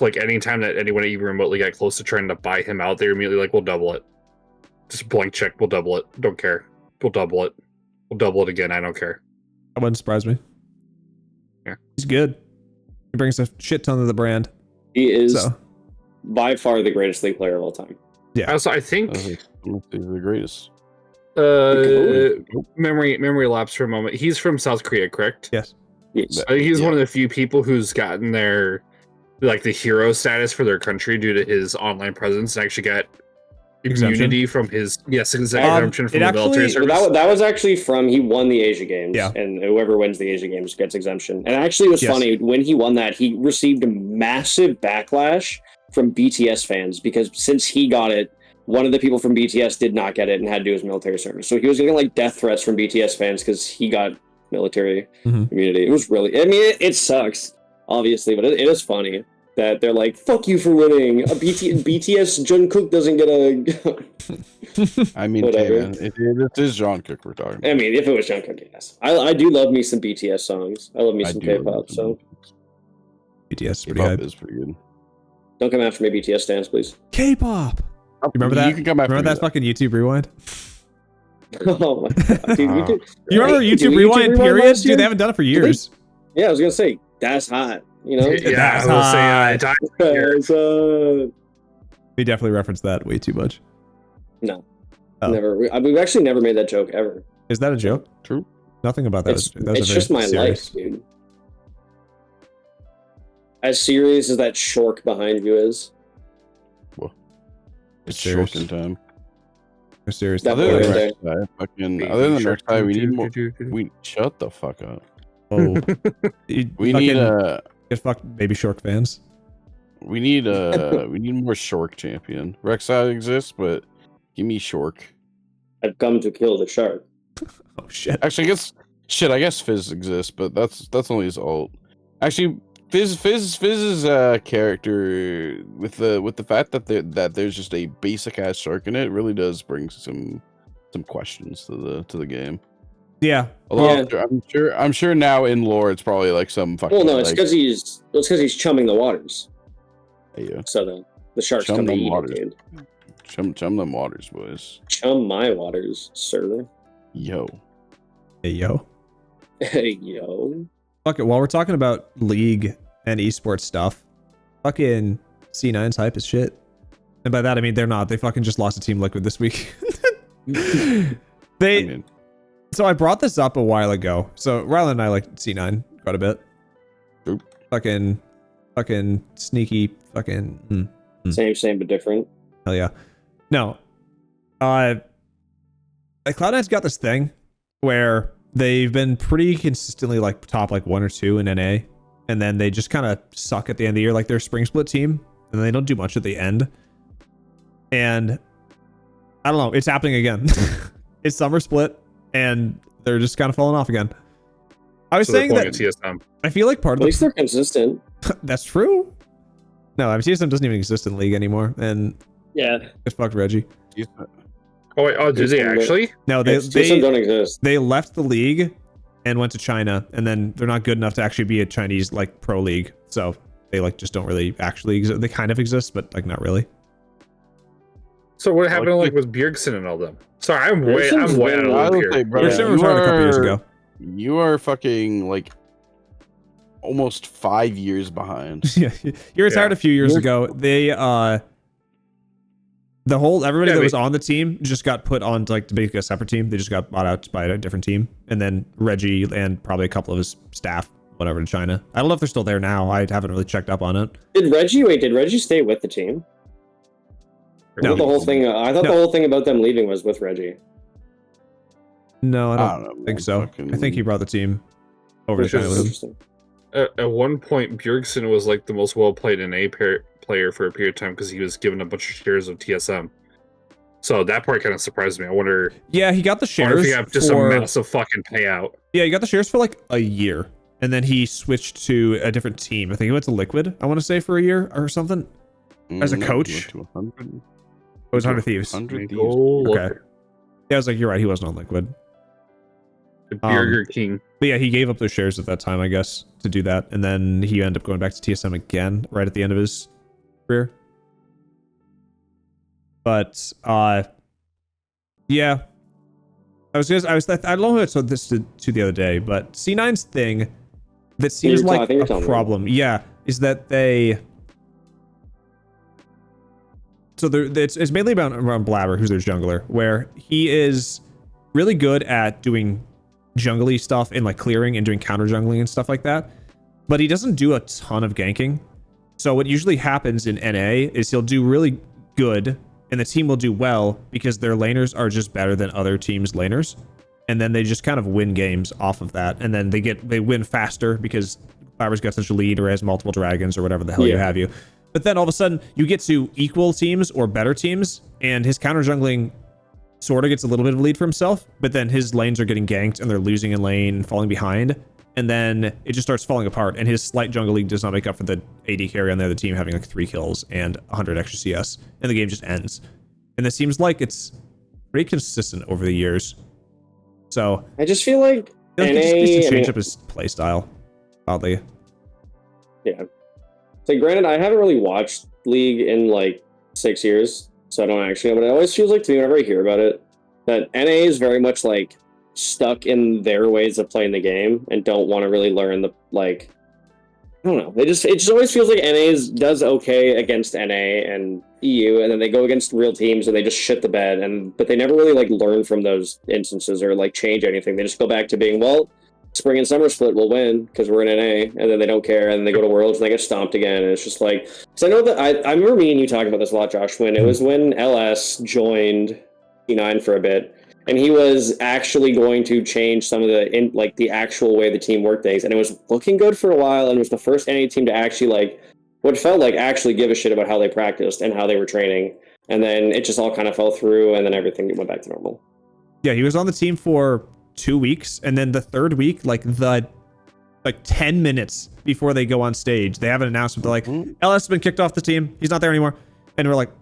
D: like anytime that anyone even remotely got close to trying to buy him out, they're immediately like, we'll double it. Just blank check, we'll double it. Don't care. We'll double it. We'll double it again. I don't care.
A: That wouldn't surprise me.
D: Yeah.
A: He's good. He brings a shit ton of the brand.
C: He is by far the greatest League player of all time.
A: Yeah.
D: Also, I think
B: He's the greatest.
D: memory lapse for a moment. He's from South Korea, correct?
A: Yes.
C: Yes.
D: I think he's one of the few people who's gotten their like the hero status for their country due to his online presence and actually got immunity from his exemption from the military service.
C: That was actually from he won the Asia Games,
A: Yeah.
C: and whoever wins the Asia Games gets exemption. And actually, it was funny when he won that he received a massive backlash from BTS fans because since he got it, one of the people from BTS did not get it and had to do his military service. So he was getting like death threats from BTS fans because he got military immunity. It was really, I mean, it sucks, obviously, but it is funny that they're like, fuck you for winning. BTS Jungkook doesn't get a...
B: I mean,
C: whatever.
B: hey, man, it is Jungkook we're talking about.
C: I mean, if it was Jungkook, yes. I do love me some BTS songs. I love me some K-pop, so...
A: BTS is pretty
B: K-pop
A: hype.
B: is pretty good.
C: Don't come after me, BTS stands, please.
A: K-pop. You remember that?
B: You can come after
A: remember
B: me
A: that fucking YouTube Rewind?
C: Oh my god, dude.
A: You remember YouTube Rewind period? Dude, they haven't done it for years.
C: Yeah, I was gonna say, that's hot. You know?
D: Yeah, I was
C: So,
A: We definitely referenced that way too much.
C: no.
A: Oh.
C: Never. We've actually never made that joke, ever.
A: Is that a joke?
B: True.
A: Nothing about that.
C: It's
A: that was
C: just my
A: serious.
C: life, dude. As serious as that shork behind you is.
B: It's
A: serious.
B: short in time.
A: They're serious.
C: That
B: Other
C: boy
B: than
C: right
B: the other than the next time, we need more. We shut the fuck up.
A: Oh,
B: We need
A: get fucked, baby shark fans.
B: we need more Shork champion. Rek'Sai exists, but give me Shork.
C: I've come to kill the shark.
A: Oh shit.
B: Actually, I guess Fizz exists, but that's only his ult. Actually, Fizz's character with the fact that there's just a basic ass shark in it really does bring some questions to the game.
A: Yeah.
B: Although I'm sure now in lore it's probably like some fucking.
C: Well, no, it's because he's chumming the waters.
B: Yeah.
C: So the sharks
B: Chum
C: come to
B: them
C: eat
B: waters.
C: it, dude.
B: Chum them waters, boys.
C: Chum my waters, sir.
B: Yo.
A: Hey yo.
C: Hey, yo.
A: Fuck it. While we're talking about League and esports stuff, fucking C9's hype as shit. And by that I mean they're not. They fucking just lost to Team Liquid this week. So I brought this up a while ago. So Rylan and I like C9 quite a bit.
B: Oop.
A: Fucking sneaky fucking.
C: Same but different.
A: Hell yeah. No. Like Cloud9's got this thing where they've been pretty consistently like top like 1 or 2 in NA and then they just kind of suck at the end of the year, like their spring split team, and they don't do much at the end. And I don't know, it's happening again. It's summer split, and they're just kind of falling off again. I was saying that TSM. I feel like part of
C: at least they're consistent.
A: That's true. No, I mean, TSM doesn't even exist in the league anymore, and
C: yeah,
A: it's fucked Reggie.
D: Oh wait, did they actually?
A: No, they
C: don't exist.
A: They left the league and went to China, and then they're not good enough to actually be a Chinese like pro league, so they like just don't really actually exist. They kind of exist, but like not really.
D: So what happened like with Bjergsen and all them? Sorry, I'm way out of loop here.
A: Bjergsen retired a couple years ago.
B: You are fucking like almost 5 years behind.
A: Yeah, you retired a few years ago. They everybody that was on the team just got put on like to make a separate team. They just got bought out by a different team, and then Reggie and probably a couple of his staff went over to China. I don't know if they're still there now. I haven't really checked up on it.
C: Did Reggie stay with the team?
A: No.
C: I thought the whole thing about them leaving was with Reggie.
A: No, I don't think so. I think he brought the team over to China with him.
D: At one point, Bjergsen was like the most well-played NA player for a period of time because he was given a bunch of shares of TSM. So that part kind of surprised me. I wonder.
A: Yeah, he got the shares.
D: If he got just a massive fucking payout.
A: Yeah, he got the shares for like a year, and then he switched to a different team. I think he went to Liquid. I want to say for a year or something as a coach.
B: To 100.
A: It was 100 Thieves.
B: 100 Thieves.
A: Okay. Yeah, I was like, you're right. He wasn't on Liquid.
D: The Burger King.
A: But yeah, he gave up those shares at that time, I guess, to do that. And then he ended up going back to TSM again right at the end of his career. But yeah. I don't know who I said this to the other day, but C9's thing that seems like a problem. Yeah, is that they. So it's mainly around Blabber, who's their jungler, where he is really good at doing jungly stuff and like clearing and doing counter jungling and stuff like that, but he doesn't do a ton of ganking. So what usually happens in NA is he'll do really good, and the team will do well because their laners are just better than other teams' laners, and then they just kind of win games off of that, and then they win faster because Blabber's got such a lead or has multiple dragons or whatever the hell you have you. But then all of a sudden, you get to equal teams or better teams, and his counter jungling sort of gets a little bit of a lead for himself, but then his lanes are getting ganked, and they're losing in lane, falling behind, and then it just starts falling apart, and his slight jungle league does not make up for the AD carry on the other team having like 3 kills and 100 extra CS, and the game just ends. And it seems like it's pretty consistent over the years. So
C: I just feel like NA
A: he needs to change up his play style, oddly.
C: Yeah. So granted, I haven't really watched League in like 6 years, so I don't actually know, but it always feels like to me whenever I hear about it, that NA is very much like stuck in their ways of playing the game and don't want to really learn the, like, I don't know. It just always feels like NA does okay against NA and EU, and then they go against real teams and they just shit the bed, but they never really like learn from those instances or like change anything. They just go back to being, well, spring and summer split will win because we're in NA, and then they don't care, and then they go to Worlds and they get stomped again, and it's just like, because I know that I remember me and you talking about this a lot, Josh, when it was when LS joined C9 for a bit, and he was actually going to change some of the actual way the team worked things, and it was looking good for a while, and it was the first NA team to actually like what felt like actually give a shit about how they practiced and how they were training, and then it just all kind of fell through, and then everything went back to normal.
A: Yeah, he was on the team for 2 weeks, and then the third week, like 10 minutes before they go on stage, they have an announcement. They're like, LS has been kicked off the team. He's not there anymore. And we're like,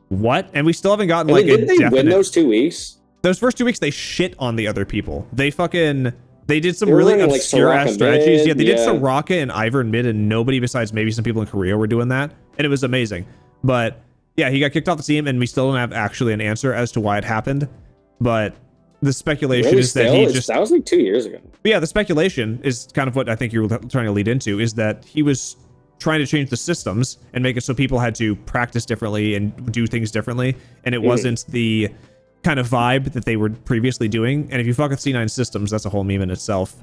A: what? And we still haven't gotten like
C: didn't they win those 2 weeks?
A: Those first 2 weeks, they shit on the other people. They did some really obscure ass strategies. Yeah, they did Soraka and Ivern mid, and nobody besides maybe some people in Korea were doing that, and it was amazing. But yeah, he got kicked off the team, and we still don't have actually an answer as to why it happened. But the speculation is that
C: that was like 2 years ago.
A: But yeah, the speculation is kind of what I think you were trying to lead into, is that he was trying to change the systems and make it so people had to practice differently and do things differently, and it wasn't the kind of vibe that they were previously doing. And if you fuck with C9 systems, that's a whole meme in itself.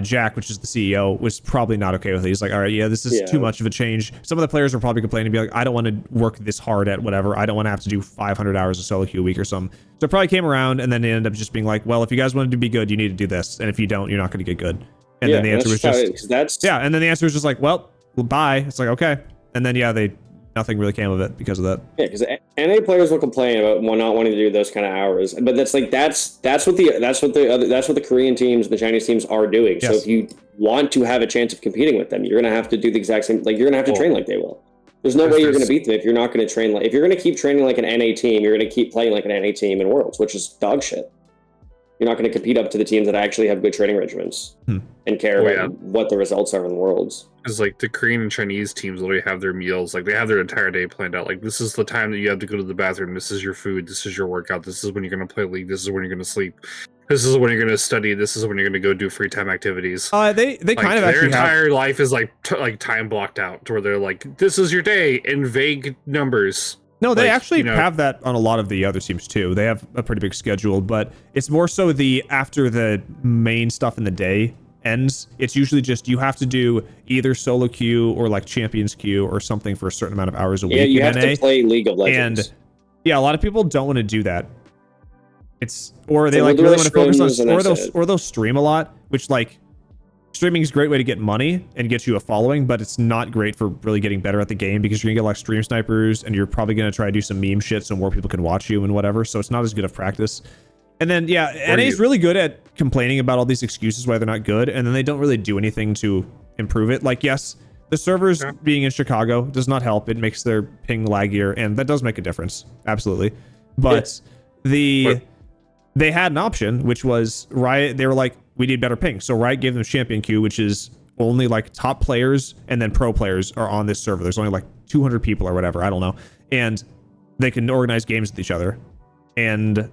A: Jack, which is the CEO, was probably not okay with it. He's like, all right, yeah, this is too much of a change. Some of the players were probably complaining and be like, I don't want to work this hard at whatever. I don't want to have to do 500 hours of solo queue a week or something. So it probably came around, and then it ended up just being like, well, if you guys wanted to be good, you need to do this. And if you don't, you're not going to get good. And then the answer was just
C: that's
A: and then the answer was just like, well, bye. It's like, okay. And then nothing really came of it because of that.
C: Yeah, because NA players will complain about not wanting to do those kind of hours, but that's what the Korean teams, the Chinese teams are doing.
A: Yes.
C: So if you want to have a chance of competing with them, you're gonna have to do the exact same. Like you're gonna have to train like they will. There's no way you're gonna beat them if you're not gonna train like. If you're gonna keep training like an NA team, you're gonna keep playing like an NA team in Worlds, which is dog shit. You're not going to compete up to the teams that actually have good training regimens and care about what the results are in the Worlds.
D: Because like the Korean and Chinese teams literally have their meals, like they have their entire day planned out. Like this is the time that you have to go to the bathroom. This is your food. This is your workout. This is when you're going to play League. This is when you're going to sleep. This is when you're going to study. This is when you're going to go do free time activities.
A: They
D: like,
A: kind of
D: their entire life is like time blocked out to where they're like, this is your day in vague numbers.
A: No, they actually have that on a lot of the other teams too. They have a pretty big schedule, but it's more so after the main stuff in the day ends, it's usually just you have to do either solo queue or like champions queue or something for a certain amount of hours a week.
C: Yeah, you have to play League of Legends.
A: And yeah, a lot of people don't want to do that. Or they like really want to focus on, or they'll stream a lot, which like streaming is a great way to get money and get you a following, but it's not great for really getting better at the game because you're gonna get like stream snipers and you're probably gonna try to do some meme shit so more people can watch you and whatever. So it's not as good of practice. And then NA is really good at complaining about all these excuses why they're not good, and then they don't really do anything to improve it. Like, yes, the servers being in Chicago does not help. It makes their ping laggier, and that does make a difference, absolutely. But they had an option, which was Riot. They were like, we need better ping. So Riot gave them champion queue, which is only like top players and then pro players are on this server. There's only like 200 people or whatever. I don't know. And they can organize games with each other. And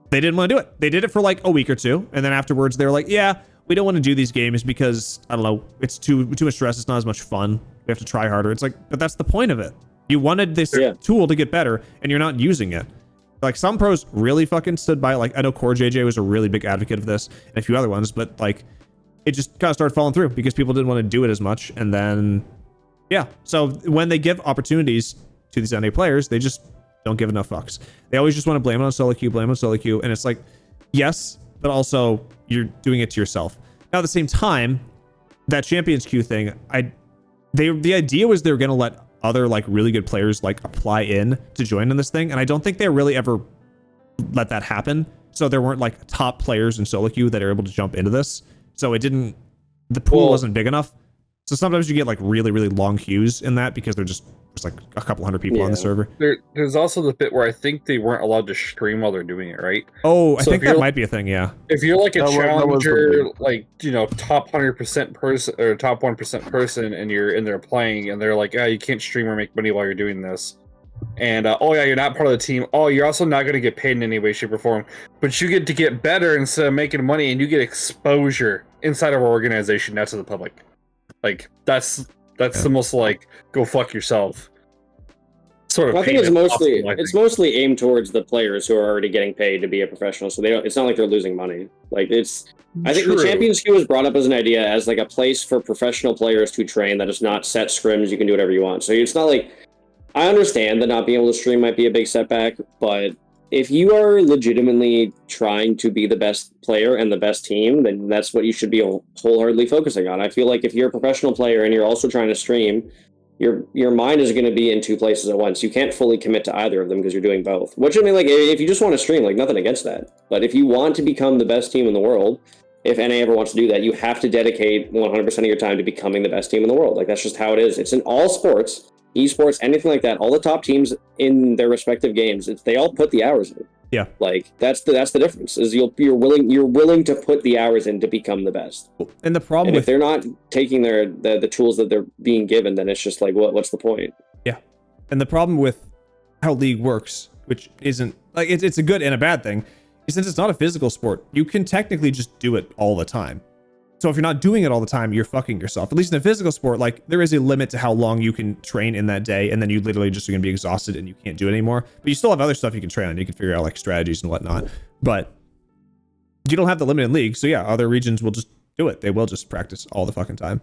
A: they didn't want to do it. They did it for like a week or two. And then afterwards they were like, yeah, we don't want to do these games because, I don't know, it's too much stress. It's not as much fun. We have to try harder. It's like, but that's the point of it. You wanted this tool to get better and you're not using it. Like some pros really fucking stood by it. Like I know Core JJ was a really big advocate of this and a few other ones, but like it just kind of started falling through because people didn't want to do it as much. And then, so when they give opportunities to these NA players, they just don't give enough fucks. They always just want to blame it on solo queue, and it's like, yes, but also you're doing it to yourself. Now at the same time, that champions queue thing, the idea was they were going to let other like really good players like apply in to join in this thing, and I don't think they really ever let that happen. So there weren't like top players in solo queue that are able to jump into this. So the pool wasn't big enough. So sometimes you get like really, really long queues in that because there's like a couple hundred people on the server.
D: There's also the bit where I think they weren't allowed to stream while they're doing it, right?
A: Oh, I think that might be a thing, yeah.
D: If you're like a challenger, like, top 100% person or top 1% person and you're in there playing and they're like, you can't stream or make money while you're doing this. And, you're not part of the team. Oh, you're also not going to get paid in any way, shape, or form. But you get to get better instead of making money and you get exposure inside of our organization, not to the public. Like, that's the most like go fuck yourself sort of.
C: I think it's mostly aimed towards the players who are already getting paid to be a professional, so it's not like they're losing money. Like I think the Champions Queue was brought up as an idea as like a place for professional players to train that is not set scrims. You can do whatever you want. So it's not like, I understand that not being able to stream might be a big setback, but if you are legitimately trying to be the best player and the best team, then that's what you should be wholeheartedly focusing on. I feel like if you're a professional player and you're also trying to stream, your mind is going to be in two places at once. You can't fully commit to either of them because you're doing both. Which, I mean, like, if you just want to stream, like, nothing against that. But if you want to become the best team in the world, if NA ever wants to do that, you have to dedicate 100% of your time to becoming the best team in the world. Like, that's just how it is. It's in all sports. Esports, anything like that, all the top teams in their respective games, they all put the hours in.
A: Yeah,
C: like that's the difference. Is you're willing to put the hours in to become the best.
A: And the problem
C: if they're not taking the tools that they're being given, then it's just like what's the point?
A: Yeah, and the problem with how League works, which isn't like it's a good and a bad thing, is since it's not a physical sport, you can technically just do it all the time. So if you're not doing it all the time, you're fucking yourself. At least in a physical sport, like there is a limit to how long you can train in that day, and then you literally just are gonna be exhausted and you can't do it anymore. But you still have other stuff you can train on. You can figure out like strategies and whatnot. But you don't have the limit in League, so yeah, other regions will just do it. They will just practice all the fucking time.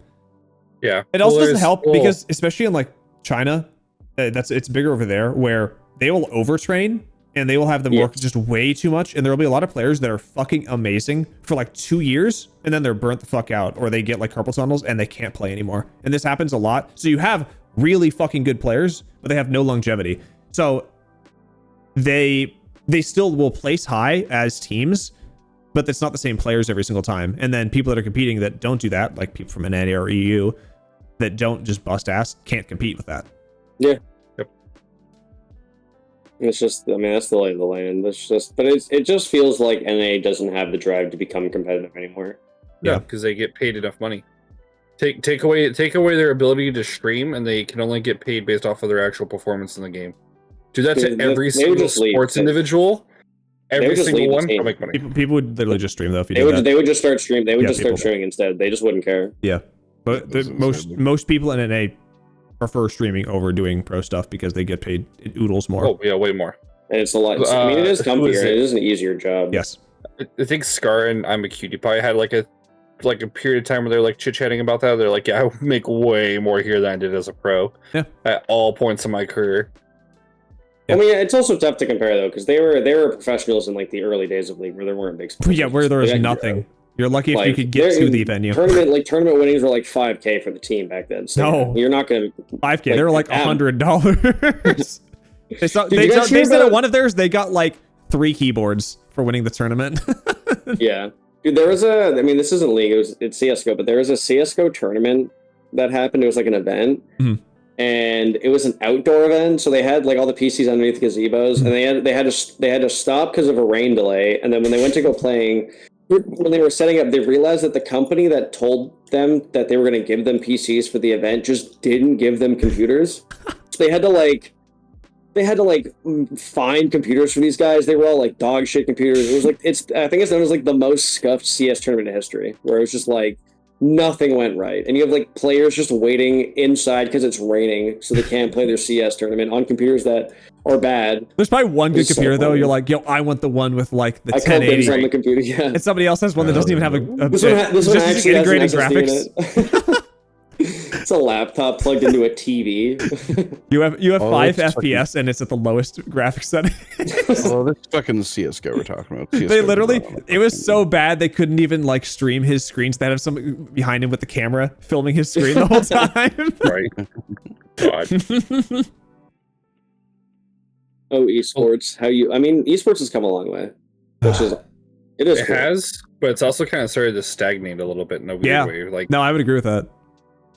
D: Yeah.
A: It also doesn't help because especially in like China, it's bigger over there where they will overtrain and they will have them work just way too much. And there will be a lot of players that are fucking amazing for like 2 years, and then they're burnt the fuck out, or they get like carpal tunnels and they can't play anymore. And this happens a lot. So you have really fucking good players, but they have no longevity. So they still will place high as teams, but it's not the same players every single time. And then people that are competing that don't do that, like people from NA or EU that don't just bust ass, can't compete with that.
C: Yeah. It's just, I mean, that's the lay of the land. It's just, but it just feels like NA doesn't have the drive to become competitive anymore.
D: Yeah, because they get paid enough money. Take away their ability to stream, and they can only get paid based off of their actual performance in the game. Do that to every single sports individual. Every single one will make money.
A: People would literally just stream though if you
C: They would just start streaming. They would just start streaming instead. They just wouldn't care.
A: Yeah, but most people in NA prefer streaming over doing pro stuff because they get paid oodles more.
D: Oh yeah, way more.
C: And it's a lot. I mean, it is comfier. It is an easier job.
A: Yes.
D: I think Scar and I'm a Cutie Pie had like a period of time where they're like chit chatting about that. They're like, yeah, I make way more here than I did as a pro.
A: Yeah.
D: At all points in my career.
C: Yeah. I mean, it's also tough to compare though, because they were professionals in like the early days of League where there weren't big sponsors.
A: Yeah, where there was nothing. You're lucky if you could get to the venue.
C: Tournament winnings were like $5K for the team back then. So
A: no,
C: you're not gonna
A: $5K. They were like $100. they said at one of theirs they got like 3 keyboards for winning the tournament.
C: Yeah, dude, there was I mean, this isn't League. It's CS:GO, but there was a CS:GO tournament that happened. It was like an event, and it was an outdoor event. So they had like all the PCs underneath gazebos, and they had to stop because of a rain delay. And then when they went to go playing. When they were setting up, they realized that the company that told them that they were going to give them PCs for the event just didn't give them computers. So they had to find computers for these guys. They were all like dog shit computers. It was like I think it's known as like the most scuffed CS tournament in history, where it was just like nothing went right, and you have like players just waiting inside because it's raining, so they can't play their CS tournament on computers that are bad.
A: There's probably one good computer though. You're like, yo, I want the one with like the 1080
C: on the computer. Yeah, and
A: somebody else has one that doesn't even have
C: this one actually
A: integrated
C: has an
A: graphics.
C: SSD in it. It's a laptop plugged into a TV.
A: You have 5 FPS and it's at the lowest graphics setting.
B: Oh, this fucking CS:GO we're talking about.
A: They literally, it was so bad they couldn't even like stream his screens. They had something behind him with the camera filming his screen the whole time.
D: Right. God.
C: Oh, esports. I mean, esports has come a long way. It
D: cool. Has, but it's also kind of started to stagnate a little bit in a weird way. Like,
A: no, I would agree with that.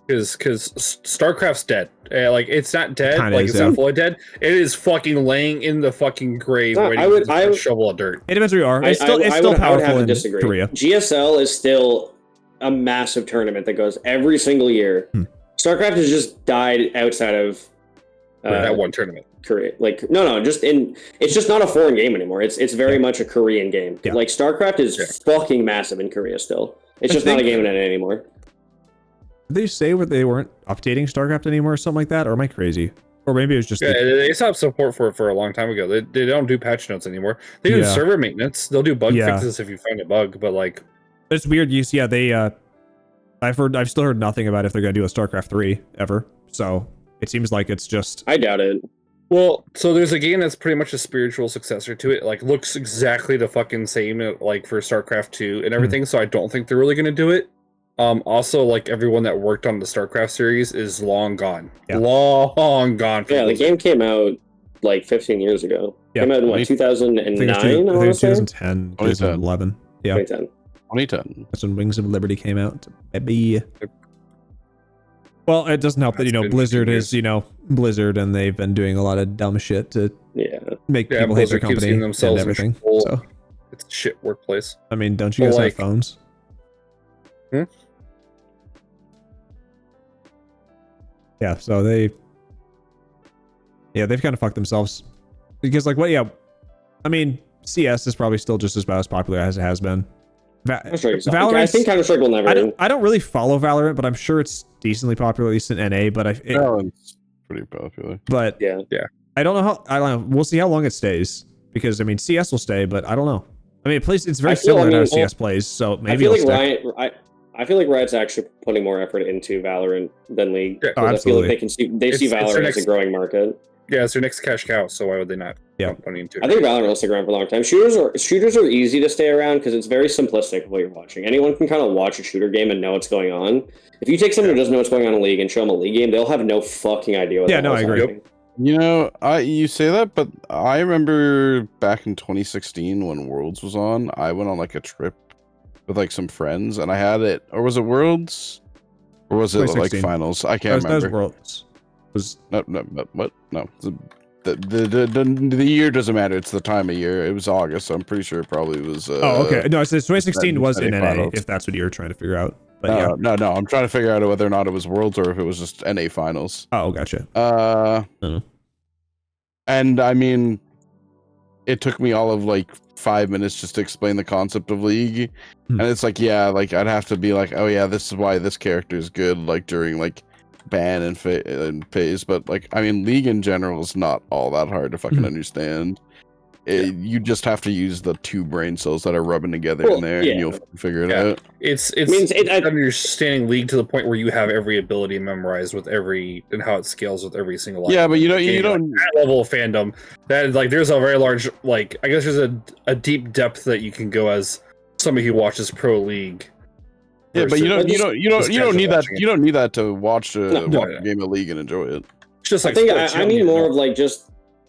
D: Because StarCraft's dead. Like, it's not dead. It's not fully dead. It is fucking laying in the fucking grave waiting for a shovel of dirt.
A: It depends where you are. It's still powerful in Korea.
C: GSL is still a massive tournament that goes every single year. StarCraft has just died outside of
D: that one tournament.
C: Korea. Like, it's just not a foreign game anymore. It's very much a Korean game. Yeah. Like, StarCraft is fucking massive in Korea still. It's just not a game in it anymore.
A: Did they say they weren't updating StarCraft anymore or something like that? Or am I crazy? Or maybe it was just...
D: they stopped support for it for a long time ago. They don't do patch notes anymore. They do server maintenance. They'll do bug fixes if you find a bug, but like...
A: It's weird. I've still heard nothing about if they're going to do a StarCraft 3 ever. So it seems like it's just...
C: I doubt it.
D: Well, so there's a game that's pretty much a spiritual successor to it. Like, looks exactly the fucking same, like, for StarCraft 2 and everything, so I don't think they're really going to do it. Also, like, everyone that worked on the StarCraft series is long gone. Yeah. Long gone.
C: The game came out, like, 15 years ago.
A: Yeah.
C: Came out in, what, 2009? I think it
A: was 2010, 2011. Yeah.
B: 2010.
A: That's when Wings of Liberty came out. Baby. Well, it doesn't help that, Blizzard is, Blizzard, and they've been doing a lot of dumb shit to make people hate their company and everything. So
D: it's a shit workplace.
A: I mean, don't you guys have phones? Yeah, so they've kind of fucked themselves. Because, like, I mean, CS is probably still just about as popular as it has been.
C: Valorant, I think Counter-Strike will never.
A: I don't really follow Valorant, but I'm sure it's decently popular, at least in NA. But
B: Valorant's pretty popular.
A: But
C: yeah,
A: I don't know. We'll see how long it stays, because I mean, CS will stay, but I don't know. I mean, it's very similar to how CS plays, so maybe
C: I feel like Riot's actually putting more effort into Valorant than League.
A: Oh, absolutely.
C: I feel like they see Valorant as a growing market.
D: Yeah, it's their next cash cow, so why would they not pump money into it?
C: I think Valorant will stick around for a long time. Shooters are easy to stay around because it's very simplistic what you're watching. Anyone can kind of watch a shooter game and know what's going on. If you take someone who doesn't know what's going on in a league and show them a league game, they'll have no fucking idea what
A: I agree.
C: happening.
B: You know, you say that, but I remember back in 2016 when Worlds was on, I went on like a trip with like some friends, and I had it, or was it Worlds, or was it like finals? I can't remember.
A: That was Worlds.
B: No, what? No, the year doesn't matter. It's the time of year. It was August, so I'm pretty sure it probably was.
A: Okay. No, so 2016 was in NA, finals. If that's what you were trying to figure out. But
B: no. I'm trying to figure out whether or not it was Worlds or if it was just NA finals.
A: Oh, gotcha.
B: And I mean, it took me all of like 5 minutes just to explain the concept of League, and it's like, like I'd have to be like, oh yeah, this is why this character is good, like during like ban and phase, but like I mean, League in general is not all that hard to fucking understand. You just have to use the two brain cells that are rubbing together in there, and you'll figure it out.
D: It's understanding League to the point where you have every ability memorized with every and how it scales with every single line.
B: Yeah, but you don't
D: like, that level of fandom. That like there's a very large like I guess there's a deep depth that you can go as somebody who watches Pro League.
B: Yeah, but you don't need that. You don't need that to watch a game of League and enjoy it.
D: It's just like
C: I mean more of like just.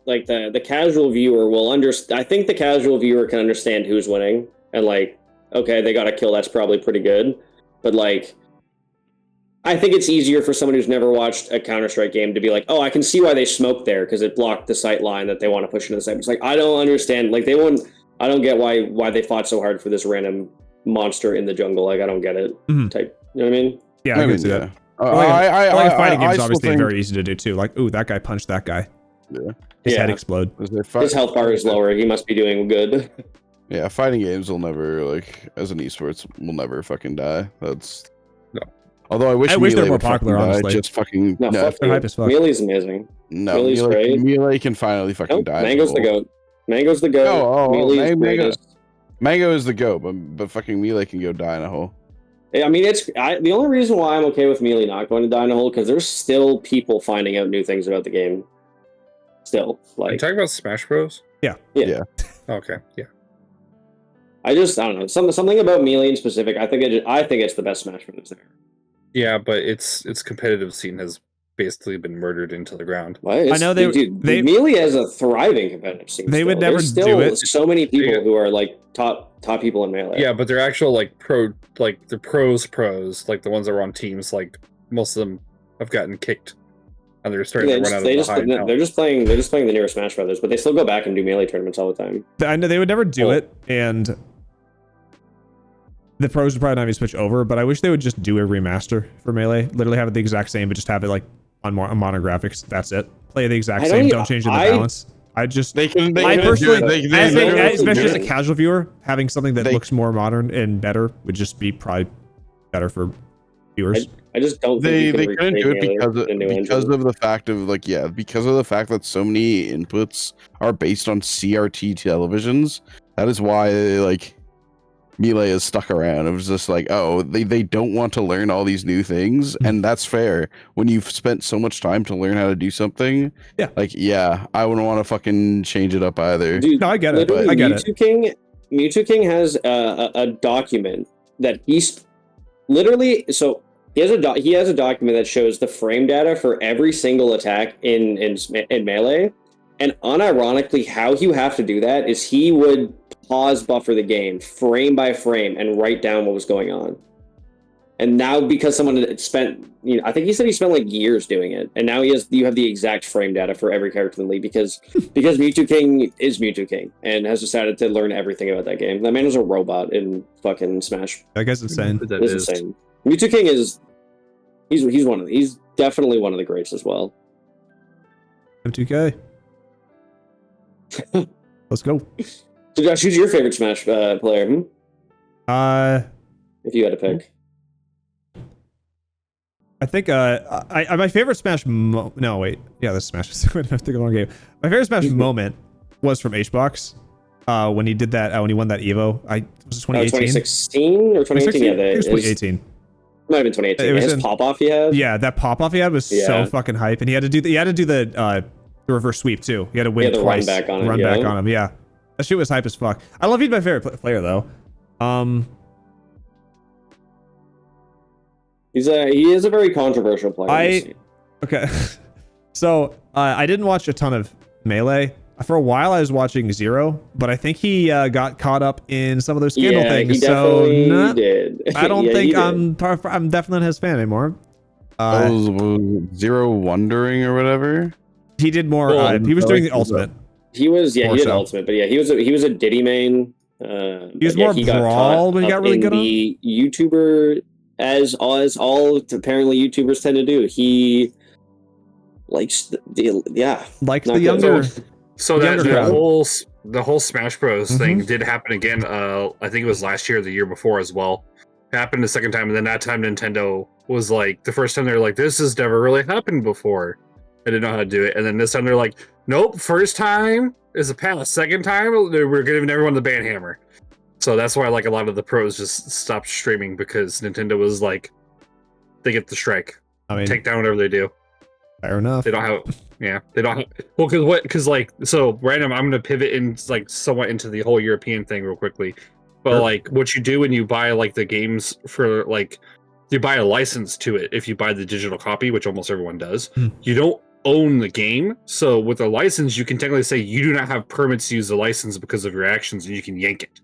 C: Like the casual viewer will understand. I think the casual viewer can understand who's winning and like, okay, they got a kill. That's probably pretty good. But like, I think it's easier for someone who's never watched a Counter-Strike game to be like, oh, I can see why they smoked there because it blocked the sight line that they want to push into the site. It's like I don't understand. Like they wouldn't. I don't get why they fought so hard for this random monster in the jungle. Like I don't get it. Type. You know what I mean?
A: Yeah, I can see that. Fighting games obviously very easy to do too. Like, ooh, that guy punched that guy.
B: Yeah.
A: His head explode.
C: His health bar is lower. He must be doing good.
B: Yeah, fighting games will never, like, as an esports, will never fucking die. That's no. Although I wish
A: they're more popular. Honestly,
B: just fucking
C: no. They're hype as fuck. Melee's amazing.
B: No, Melee can finally fucking die.
C: Mango's the goat. Mango's the goat.
B: Mango is the goat, but fucking Melee can go die in a hole.
C: I mean, the only reason why I'm okay with Melee not going to die in a hole because there's still people finding out new things about the game. Still, like,
D: are you talking about Smash Bros?
C: Yeah.
D: Okay, yeah.
C: I don't know something about Melee in specific. I think it's the best Smash Bros. There.
D: Yeah, but its competitive scene has basically been murdered into the ground.
C: I know Melee has a thriving competitive scene.
A: They would never do it.
C: So many people who are like top people in Melee.
D: Yeah, but they're actual like the pros, like the ones that were on teams. Like most of them have gotten kicked. And they're starting to run out of the
C: they're just playing the newer Smash Brothers, but they still go back and do Melee tournaments all the time.
A: I know they would never do it, and the pros would probably not even switch over, but I wish they would just do a remaster for Melee. Literally have it the exact same, but just have it like on modern graphics. That's it. Play the exact same. Don't change the balance. Especially as a casual viewer, having something that looks more modern and better would just be probably better for viewers.
C: I just don't
B: think they couldn't do it because of the fact of because of the fact that so many inputs are based on CRT televisions. That is why like Melee is stuck around. It was just like, oh, they don't want to learn all these new things, and that's fair. When you've spent so much time to learn how to do something, I wouldn't want to fucking change it up either.
C: Dude,
A: no, I get it. I get it.
C: Mewtwo King has a document that he's literally so. He has a document that shows the frame data for every single attack in Melee, and unironically, how you have to do that is he would pause buffer the game frame by frame and write down what was going on. And now because someone had spent, I think he said he spent like years doing it, and now you have the exact frame data for every character in the league because Mewtwo King is Mewtwo King and has decided to learn everything about that game. That man is a robot in fucking Smash.
A: That guy's insane.
C: It's insane. Mewtwo King is he's definitely one of the greats as well.
A: M2K. Let's go.
C: So Josh, who's your favorite Smash player? If you had to pick.
A: I think my favorite Smash this Smash I have to go on game. My favorite Smash moment was from HBox. When he did that when he won that Evo. Was it 2018?
C: 2016 or 2018? Yeah,
A: it was 2018.
C: Might have been 2018. His pop off he had.
A: Yeah, that pop off he had was so fucking hype, and he had to do the the reverse sweep too. You had to win twice.
C: Run back on
A: him. Yeah, that shit was hype as fuck. I love he's my favorite player though.
C: He is a very controversial player.
A: Okay. So I didn't watch a ton of Melee. For a while, I was watching Zero, but I think he got caught up in some of those scandal things.
C: He definitely did.
A: I don't think I'm definitely not his fan anymore.
B: Zero Wondering or whatever.
A: He did more. He was doing the Ultimate.
C: He did Ultimate, but he was a Diddy main.
A: He was more Brawl when he got really good on
C: the YouTuber, as all apparently YouTubers tend to do. He likes the
A: younger.
D: So that the whole Smash Bros thing did happen again. I think it was last year, or the year before as well. Happened the second time, and then that time Nintendo was like, the first time they were like, this has never really happened before. I didn't know how to do it, and then this time they're like, nope, first time is a pass. Second time we're giving everyone the ban hammer. So that's why like a lot of the pros just stopped streaming, because Nintendo was like, they get the strike. I mean, take down whatever they do.
A: Fair enough.
D: They don't have, they don't have, well, because like, so random, I'm going to pivot in like somewhat into the whole European thing real quickly. But like what you do when you buy like the games for like, you buy a license to it. If you buy the digital copy, which almost everyone does, you don't own the game. So with a license, you can technically say you do not have permits to use the license because of your actions, and you can yank it.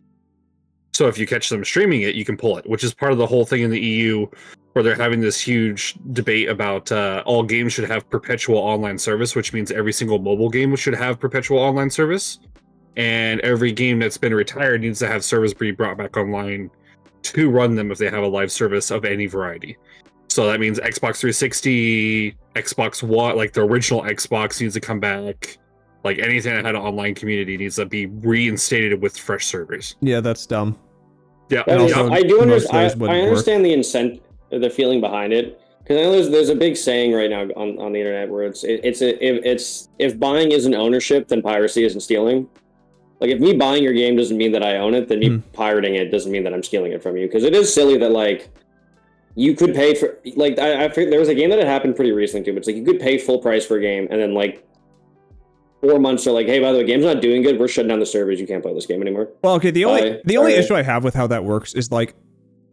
D: So if you catch them streaming it, you can pull it, which is part of the whole thing in the EU, where they're having this huge debate about all games should have perpetual online service, which means every single mobile game should have perpetual online service. And every game that's been retired needs to have servers be brought back online to run them if they have a live service of any variety. So that means Xbox 360, Xbox One, like the original Xbox needs to come back. Like anything that had an online community needs to be reinstated with fresh servers.
A: Yeah, that's dumb.
D: Yeah,
C: I do understand. I understand the incentive, the feeling behind it, because I know there's a big saying right now on the internet where if buying isn't ownership, then piracy isn't stealing. Like if me buying your game doesn't mean that I own it, then me pirating it doesn't mean that I'm stealing it from you. Because it is silly that like you could pay for like I there was a game that had happened pretty recently too, but it's like you could pay full price for a game and then like 4 months are like, hey, by the way, game's not doing good. We're shutting down the servers. You can't play this game anymore.
A: Well, okay. The only issue I have with how that works is like,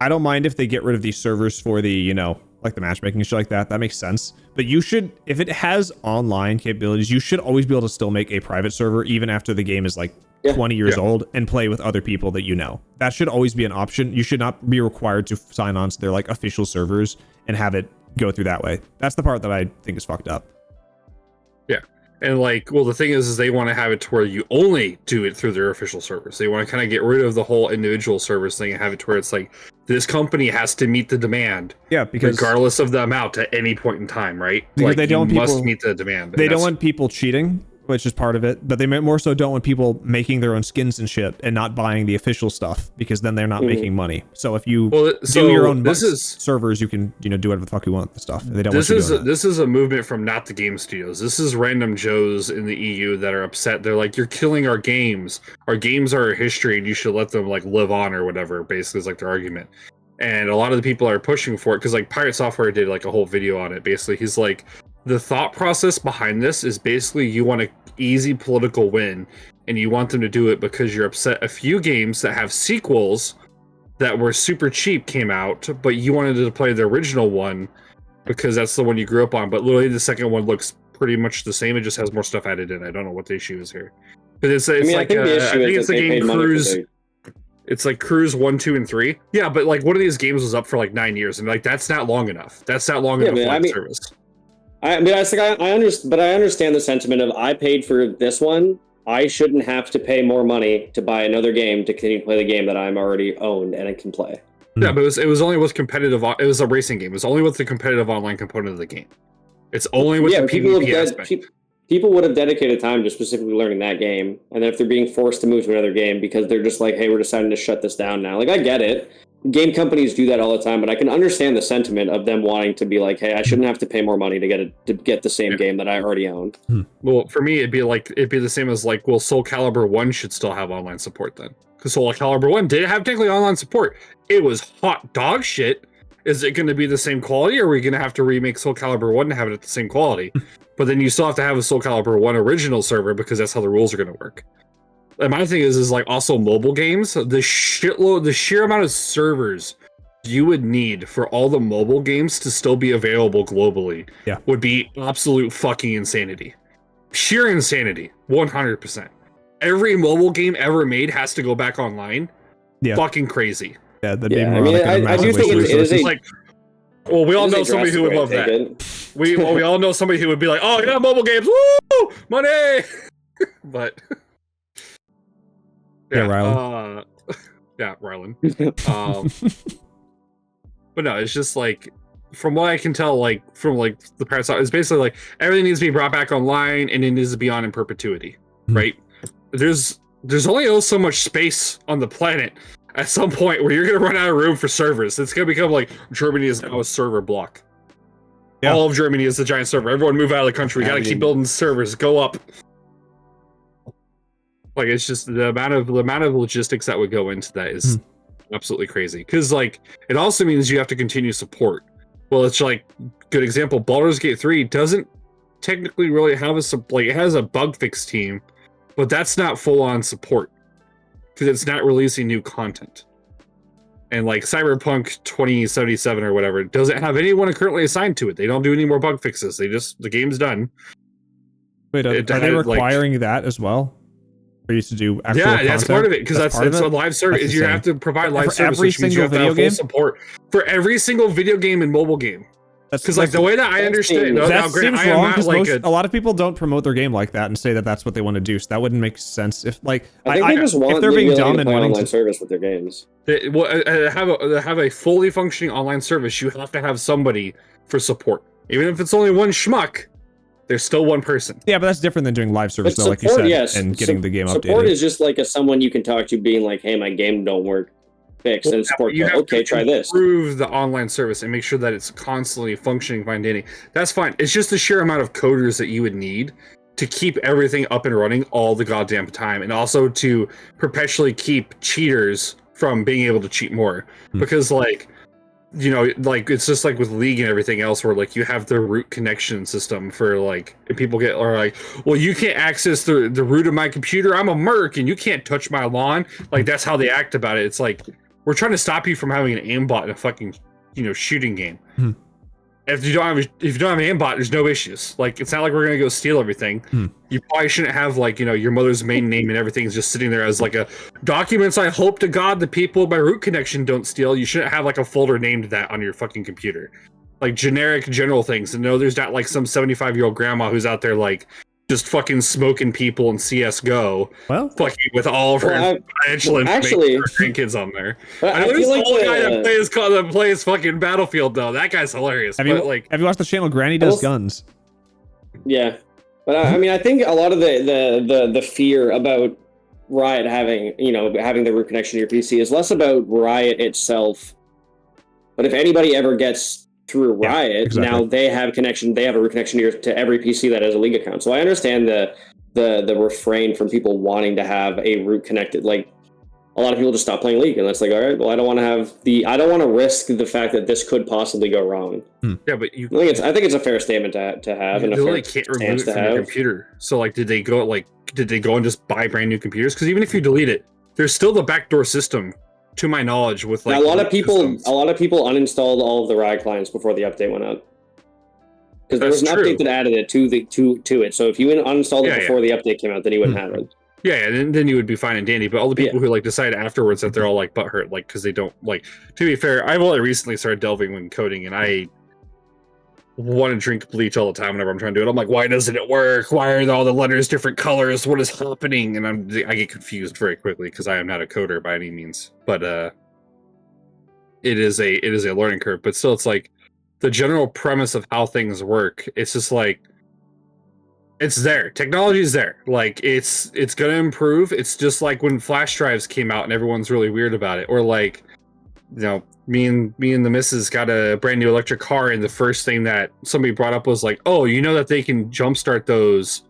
A: I don't mind if they get rid of these servers for the, like the matchmaking and shit like that. That makes sense. But you should, if it has online capabilities, you should always be able to still make a private server even after the game is like 20 years old and play with other people that you know. That should always be an option. You should not be required to sign on to their like official servers and have it go through that way. That's the part that I think is fucked up.
D: Yeah. And like, well, the thing is they want to have it to where you only do it through their official servers. They want to kind of get rid of the whole individual servers thing and have it to where it's like, this company has to meet the demand.
A: Yeah, because
D: regardless of the amount at any point in time, right?
A: Because
D: like,
A: they don't
D: must meet the demand.
A: They don't want people cheating, which is part of it, but they more so don't want people making their own skins and shit and not buying the official stuff, because then they're not making money. So if you do your own servers, you can do whatever the fuck you want with the stuff. They don't want you doing that.
D: This is a movement from not the game studios. This is random Joes in the EU that are upset. They're like, you're killing our games. Our games are a history, and you should let them like live on or whatever. Basically, is like their argument. And a lot of the people are pushing for it because like Pirate Software did like a whole video on it. Basically, he's like, the thought process behind this is basically you want an easy political win, and you want them to do it because you're upset a few games that have sequels that were super cheap came out, but you wanted to play the original one because that's the one you grew up on. But literally the second one looks pretty much the same. It just has more stuff added in. I don't know what the issue is here. But I think it's the game Cruise. It's like Cruise 1, 2, and 3. Yeah, but like one of these games was up for like 9 years, and like that's not long enough. That's not long enough for service.
C: I understand the sentiment of I paid for this one. I shouldn't have to pay more money to buy another game to continue to play the game that I'm already owned and I can play.
D: Yeah, but it was only with competitive. It was a racing game. It was only with the competitive online component of the game. It's only with the PvP aspect.
C: People would have dedicated time to specifically learning that game, and then if they're being forced to move to another game because they're just like, hey, we're deciding to shut this down now. Like, I get it. Game companies do that all the time, but I can understand the sentiment of them wanting to be like, hey, I shouldn't have to pay more money to get the same game that I already owned.
D: Well, for me, it'd be the same as like, well, Soul Calibur 1 should still have online support then. Because Soul Calibur 1 did have technically online support. It was hot dog shit, is it going to be the same quality, or are we going to have to remake Soul Calibur 1 to have it at the same quality? But then you still have to have a Soul Calibur 1 original server because that's how the rules are going to work. And my thing is like also mobile games, the sheer amount of servers you would need for all the mobile games to still be available globally would be absolute fucking insanity. Sheer insanity, 100%. Every mobile game ever made has to go back online. Yeah. Fucking crazy.
A: Yeah, that'd be more
C: I do think it is
D: like, well, we all know somebody who would love that. We all know somebody who would be like, oh yeah, mobile games, woo, money. But
A: Rylan.
D: Rylan. But no, it's just like, from what I can tell, like from like the parents, it's basically like everything needs to be brought back online and it needs to be on in perpetuity, right? There's only so much space on the planet at some point where you're gonna run out of room for servers. It's gonna become like Germany is now a server block. Yeah. All of Germany is a giant server. Everyone move out of the country. We gotta keep building servers. Go up. Like, it's just the amount of logistics that would go into that is absolutely crazy. Because like it also means you have to continue support. Well, it's like, good example, Baldur's Gate 3 doesn't technically really have it has a bug fix team, but that's not full on support because it's not releasing new content. And like Cyberpunk 2077 or whatever doesn't have anyone currently assigned to it. They don't do any more bug fixes. The game's done.
A: Wait, are they requiring that as well? For you to do actual content?
D: That's part of it, because it's a live service. Is you have to provide live service,
A: every single video game
D: support for every single video game and mobile game. Because like the way that I understand it,
A: that seems wrong, because a lot of people don't promote their game like that and say that that's what they want to do. So that wouldn't make sense if like
C: I think they just want, if they're being dumb and wanting online service with their games.
D: Have a fully functioning online service. You have to have somebody for support, even if it's only one schmuck. There's still one person.
A: Yeah, but that's different than doing live service, though, like you said, and getting the game updated.
C: Support is just like someone you can talk to, being like, "Hey, my game don't work. Fix." And support, okay, try this.
D: Improve the online service and make sure that it's constantly functioning, fine dating. That's fine. It's just the sheer amount of coders that you would need to keep everything up and running all the goddamn time, and also to perpetually keep cheaters from being able to cheat more. Because like, you know, like it's just like with League and everything else, where like you have the root connection system for like, if people are like, well, you can't access the root of my computer. I'm a merc and you can't touch my lawn. Like that's how they act about it. It's like, we're trying to stop you from having an aimbot in a fucking, shooting game. If you don't have an aimbot, there's no issues. Like, it's not like we're gonna go steal everything. You probably shouldn't have like, your mother's maiden name and everything is just sitting there as like a documents. I hope to God the people with my root connection don't steal. You shouldn't have like a folder named that on your fucking computer. Like generic general things. And no, there's not like some 75-year-old grandma who's out there like just fucking smoking people in CS:GO.
A: Well,
D: fucking with all of her financial information for her grandkids on there. I know there's like guy that plays fucking Battlefield though. That guy's hilarious.
A: Have you watched the channel Granny Does Guns?
C: Yeah, but I mean, I think a lot of the fear about Riot having the root connection to your PC is less about Riot itself. But if anybody ever gets through Riot, now they have a root connection to every PC that has a League account. So I understand the refrain from people wanting to have a root connected. Like, a lot of people just stop playing League, and that's like, all right, well, I don't want to risk the fact that this could possibly go wrong.
D: Yeah, but
C: I think it's a fair statement to have, and a fair
D: can't remove it from your computer. So like, did they go and just buy brand new computers? Because even if you delete it, there's still the backdoor system, to my knowledge, with like
C: a lot of people uninstalled all of the Riot clients before the update went out, because there was an update that added it to it. So if you uninstalled it before the update came out, then you wouldn't have it.
D: Yeah, and then you would be fine and dandy. But all the people who like decide afterwards that they're all like butthurt, like because they don't like. To be fair, I've only recently started delving when coding, and I want to drink bleach all the time whenever I'm trying to do it. I'm like, why doesn't it work? Why are all the letters different colors? What is happening? And I get confused very quickly because I am not a coder by any means. But it is a learning curve. But still, it's like the general premise of how things work. It's just like, it's there. Technology is there. Like it's gonna improve. It's just like when flash drives came out and everyone's really weird about it, or like, me and the missus got a brand new electric car, and the first thing that somebody brought up was like, oh, that they can jumpstart those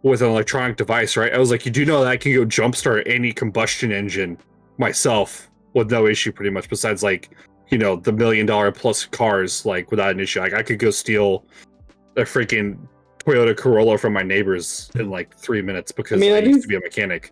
D: with an electronic device, right? I was like, you do know that I can go jumpstart any combustion engine myself with no issue, pretty much, besides like the $1 million plus cars like without an issue. Like I could go steal a freaking Toyota Corolla from my neighbors in like 3 minutes because I used to be a mechanic.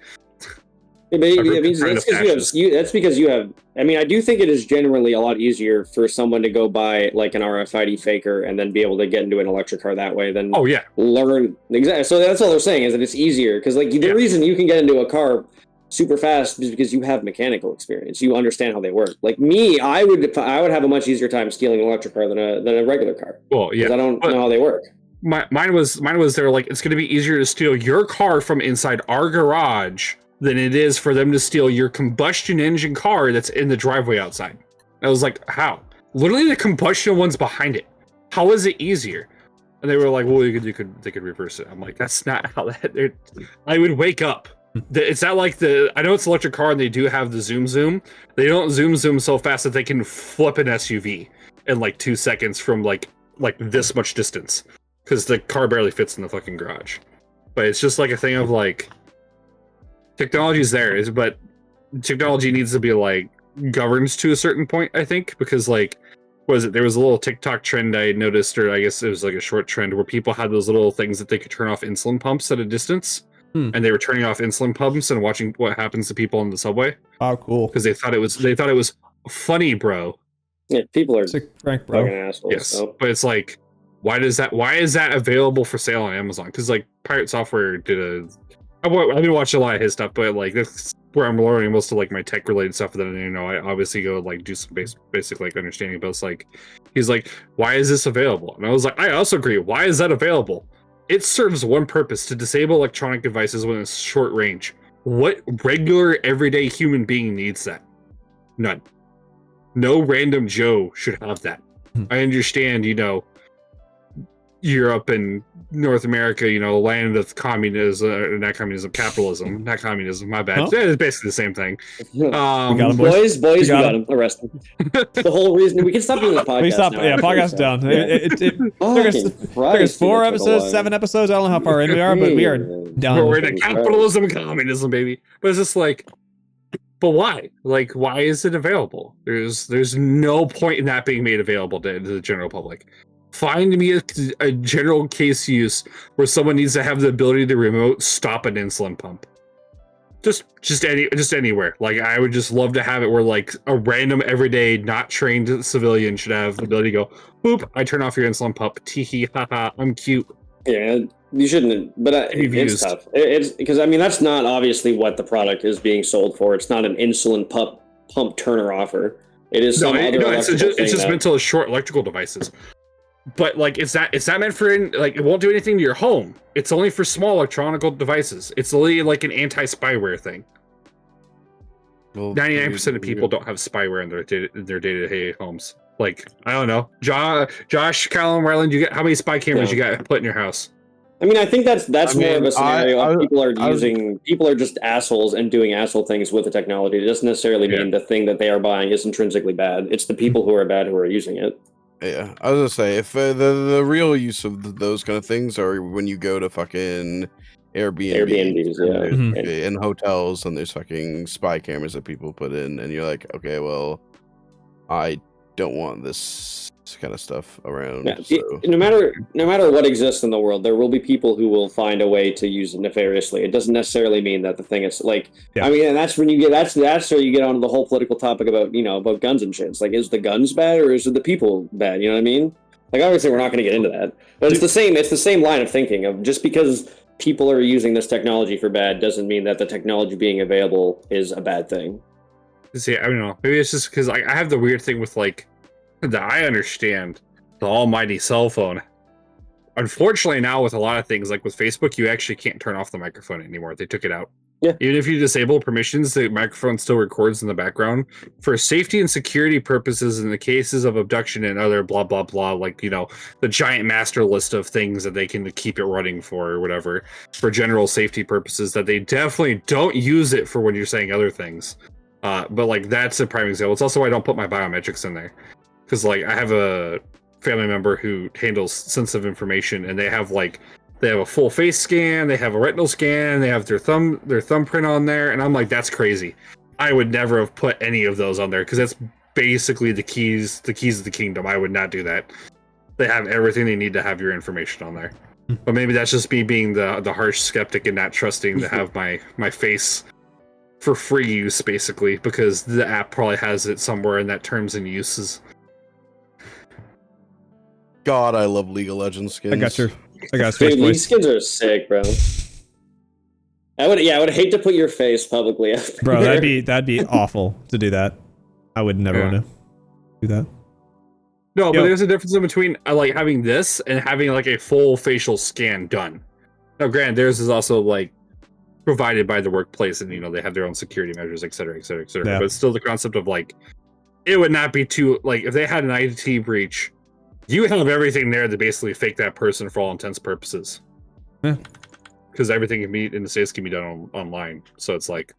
C: That's because you have. I mean, I do think it is generally a lot easier for someone to go buy like an RFID faker and then be able to get into an electric car that way than learn exactly. So that's all they're saying is that it's easier because like the reason you can get into a car super fast is because you have mechanical experience. You understand how they work. Like me, I would have a much easier time stealing an electric car than a regular car.
D: Well, yeah,
C: I don't know how they work.
D: Mine was they're like it's going to be easier to steal your car from inside our garage than it is for them to steal your combustion engine car that's in the driveway outside. I was like, how? Literally the combustion one's behind it. How is it easier? And they were like, well, they could reverse it. I'm like, that's not how that. I would wake up. It's not like I know it's an electric car and they do have the zoom. They don't zoom so fast that they can flip an SUV in like 2 seconds from like this much distance because the car barely fits in the fucking garage. But it's just like a thing of like, technology is there, but technology needs to be like governed to a certain point, I think, because like, there was a little TikTok trend I noticed, or I guess it was like a short trend where people had those little things that they could turn off insulin pumps at a distance. And they were turning off insulin pumps and watching what happens to people on the subway.
A: Oh, cool!
D: Because they thought it was funny, bro.
C: Yeah, people are
A: frank, bro.
C: Assholes.
D: Yes,
C: so.
D: But it's like, why is that available for sale on Amazon? Because like Pirate Software did I've been watching a lot of his stuff, but like that's where I'm learning most of like my tech related stuff. That I obviously go like do some basic like understanding. But it's like he's like, why is this available? And I was like, I also agree. Why is that available? It serves one purpose: to disable electronic devices when it's short range. What regular everyday human being needs that? None. No random Joe should have that. I understand, Europe and North America, land of communism, not communism, my bad.
A: No?
D: It's basically the same thing.
A: We got him, boys.
C: We got him. Arrest him. The whole reason we can stop doing the podcast.
A: We stop.
C: Now,
A: Yeah, podcast down. There's 4 episodes, 7 episodes. I don't know how far in we are, but we are done.
D: We're in a capitalism, communism, baby. But it's just like, but why? Like, why is it available? There's no point in that being made available to the general public. Find me a general case use where someone needs to have the ability to remote stop an insulin pump. Just anywhere. Like, I would just love to have it where like a random everyday not trained civilian should have the ability to go, boop, I turn off your insulin pump. Tee haha, I'm cute.
C: Yeah, you shouldn't. But it's tough. It's because that's not obviously what the product is being sold for. It's not an insulin pump turner offer. It is
D: it's just meant to short electrical devices. But like, it's not meant for it won't do anything to your home. It's only for small electronic devices. It's only like an anti-spyware thing. Well, 99% of people don't have spyware in their day-to-day homes. Like, I don't know, Josh, Callum, Ryland, how many spy cameras you got put in your house?
C: I think that's more of a scenario of people are just assholes and doing asshole things with the technology. It doesn't necessarily mean the thing that they are buying is intrinsically bad. It's the people who are bad who are using it.
B: Yeah, I was gonna say, if the real use of those kind of things are when you go to fucking Airbnbs, in hotels, and there's fucking spy cameras that people put in, and you're like, okay, well, I don't want this kind of stuff around.
C: Yeah. So. No matter what exists in the world, there will be people who will find a way to use it nefariously. It doesn't necessarily mean that the thing is like. Yeah. And that's when you get that's where you get onto the whole political topic about about guns and shit. It's like, is the guns bad or is it the people bad? You know what I mean? Like, obviously, we're not going to get into that, but it's the same line of thinking of just because people are using this technology for bad doesn't mean that the technology being available is a bad thing.
D: See, I don't know. Maybe it's just because I have the weird thing with like. That I understand the almighty cell phone. Unfortunately, now with a lot of things, like with Facebook, you actually can't turn off the microphone anymore. They took it out.
C: Yeah.
D: Even if you disable permissions, the microphone still records in the background for safety and security purposes in the cases of abduction and other blah, blah, blah, like, the giant master list of things that they can keep it running for or whatever, for general safety purposes, that they definitely don't use it for when you're saying other things. But like, that's a prime example. It's also why I don't put my biometrics in there. Because like I have a family member who handles sensitive information, and they have a full face scan, they have a retinal scan, they have their thumbprint on there, and I'm like, that's crazy. I would never have put any of those on there because that's basically the keys of the kingdom. I would not do that. They have everything they need to have your information on there. But maybe that's just me being the harsh skeptic and not trusting to have my face for free use, basically, because the app probably has it somewhere in that terms and uses.
B: God, I love League of Legends skins.
A: I got
C: Dude, League skins are sick, bro. I would hate to put your face publicly out
A: Bro,
C: there.
A: that'd be awful to do that. I would never want to do that.
D: No, but there's a difference in between like having this and having like a full facial scan done. Now, granted, theirs is also like provided by the workplace, and they have their own security measures, et cetera, et cetera, et cetera.
A: Yeah.
D: But still, the concept of like, it would not be too like if they had an IT breach, you have everything there to basically fake that person for all intents and purposes.
A: Yeah.
D: Because everything can be in the States can be done online, so it's like,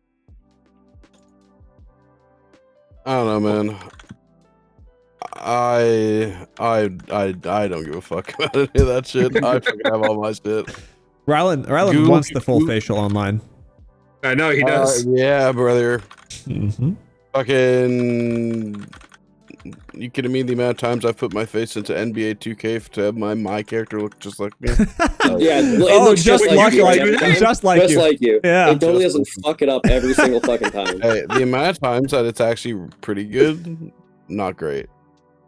B: I don't know, man. I don't give a fuck about any of that shit. I fucking have all my shit.
A: Rylan wants the full facial online.
D: I know he does.
B: Yeah, brother.
A: Mm-hmm.
B: Fucking, you kidding me? The amount of times I've put my face into NBA 2K to have my character look just like me.
C: Yeah, it looks
A: just like you.
C: Just like you.
A: Yeah,
C: it totally doesn't fuck it up every single fucking time.
B: Hey, the amount of times that it's actually pretty good, not great,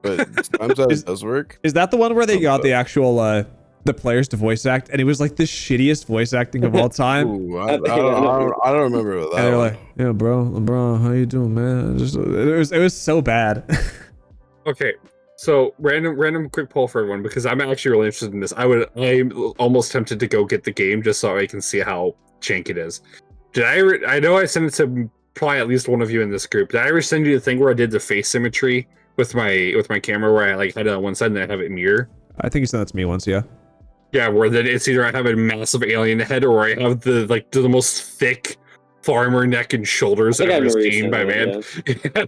B: but sometimes that it does work.
A: Is that the one where they got the actual the players to voice act, and it was like the shittiest voice acting of all time?
B: Ooh, I don't remember that.
A: And they're like, "Yeah, bro, how you doing, man?" It was so bad.
D: Okay, so random quick poll for everyone, because I'm actually really interested in this. I'm almost tempted to go get the game just so I can see how jank it is. I know I sent it to probably at least one of you in this group. Did I ever send you the thing where I did the face symmetry with my camera, where I like had it on one side and then I have it mirror?
A: I think you sent that to me once, yeah.
D: Yeah, where then it's either I have a massive alien head or I have the most thick farmer neck and shoulders I've ever seen by man. Yeah.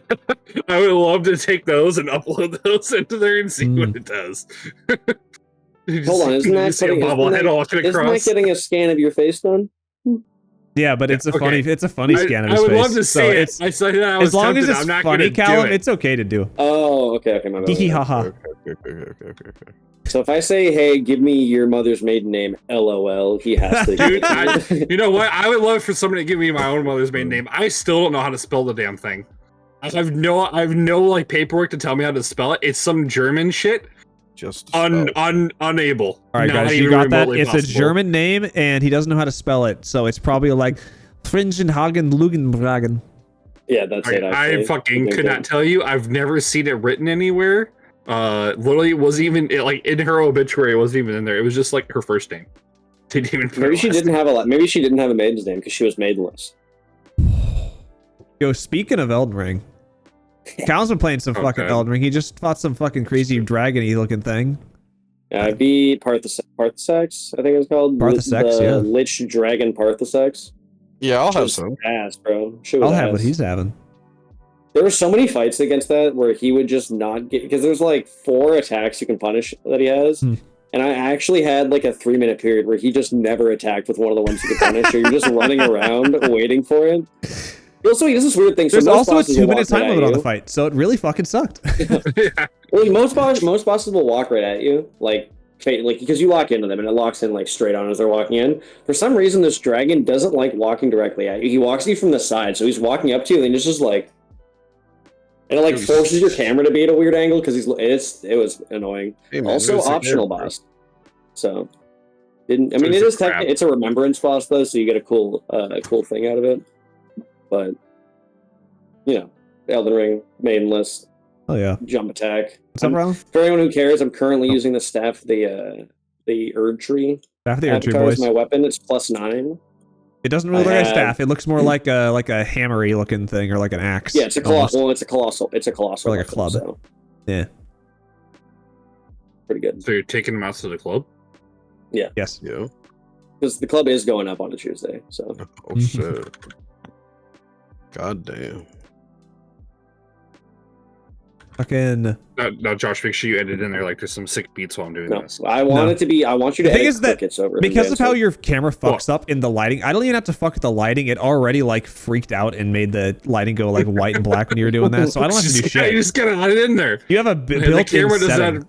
D: I would love to take those and upload those into there and see what it does.
C: Hold on, isn't that getting a scan of your face done?
A: Yeah, but it's a funny scan of his face.
D: I would love to see it.
A: I said that I was as long as it's funny, Callum, it's okay to do.
C: Oh, okay, my bad.
A: Haha.
C: So if I say, "Hey, give me your mother's maiden name," LOL, he has to.
D: Dude, you know what? I would love for somebody to give me my own mother's maiden name. I still don't know how to spell the damn thing. I have no like paperwork to tell me how to spell it. It's some German shit.
B: Just
D: unable.
A: All right, guys, you got that? It's a German name, and he doesn't know how to spell it, so it's probably like Fringenhagen Lugenbragen.
C: Yeah, that's it.
D: I fucking could not tell you. I've never seen it written anywhere. Literally, it wasn't even like in her obituary. It wasn't even in there. It was just like her first name. Didn't even.
C: Maybe she didn't have Maybe she didn't have a maiden's name because she was maidenless.
A: Yo, speaking of Elden Ring, Cal's been playing some fucking Elden Ring. He just fought some fucking crazy dragony looking thing.
C: Yeah, I beat Parthasex, I think it was called.
A: Parthasex, yeah.
C: Lich Dragon Parthasex.
B: Yeah, I'll have some.
C: Ass, bro.
A: I'll have what he's having.
C: There were so many fights against that where he would just not get, because there's like 4 attacks you can punish that he has. And I actually had like a 3-minute period where he just never attacked with one of the ones you could punish. So you're just running around waiting for it. Also, he does this weird thing.
A: There's also a 2-minute time limit on the fight, so it really fucking sucked.
C: Well, most bosses will walk right at you, like because you lock into them and it locks in like straight on as they're walking in. For some reason, this dragon doesn't like walking directly at you. He walks you from the side, so he's walking up to you and it's just like, and it like forces your camera to be at a weird angle because it was annoying. Hey, man, also, optional boss. So it is technically it's a remembrance boss though, so you get a cool thing out of it. But Elden Ring, maidenless.
A: Oh yeah.
C: Jump attack.
A: What's up, Ron?
C: For anyone who cares, I'm currently using the staff, the Erd Tree.
A: Staff of the Erd Tree,
C: boys. My weapon. It's +9.
A: It doesn't really look like a staff. It looks more like a hammery looking thing or like an axe.
C: Yeah, it's a colossal. Well, it's a colossal. It's a colossal.
A: Or like a club. So. Yeah.
C: Pretty good.
D: So you're taking them out to the club?
C: Yeah.
A: Yes.
B: Yeah.
C: Because the club is going up on a Tuesday. So.
B: Oh shit. God damn.
A: Fucking.
D: No, Josh, make sure you edit in there like there's some sick beats while I'm doing
C: No,
D: this.
C: I want it to be. I want you to.
A: The thing
C: edit
A: is that
C: crickets over
A: because of how your camera fucks up in the lighting, I don't even have to fuck with the lighting. It already like freaked out and made the lighting go like white and black when you were doing that. So I don't have to do shit.
D: You just gotta add it in there.
A: You have a built-in setting.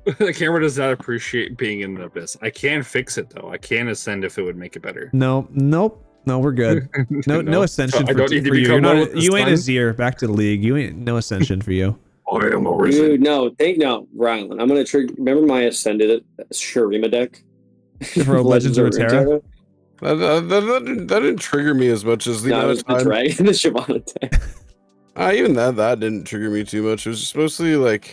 D: The camera does not appreciate being in the abyss. I can fix it though. I can ascend if it would make it better.
A: No, we're good. No ascension
D: I don't need to
A: for you.
D: become
A: You're
D: one
A: not,
D: with the
A: you ain't
D: sun.
A: a Zier. Back to the league. You ain't no ascension for you.
D: I am a risen.
C: Dude, no, Rylan. I'm gonna trigger. Remember my ascended Shurima deck?
A: For Legends of Runeterra?
B: That didn't trigger me as much as the
C: No, it
B: other
C: was the
B: time.
C: dragon, the Shyvana deck.
B: Even that didn't trigger me too much. It was just mostly like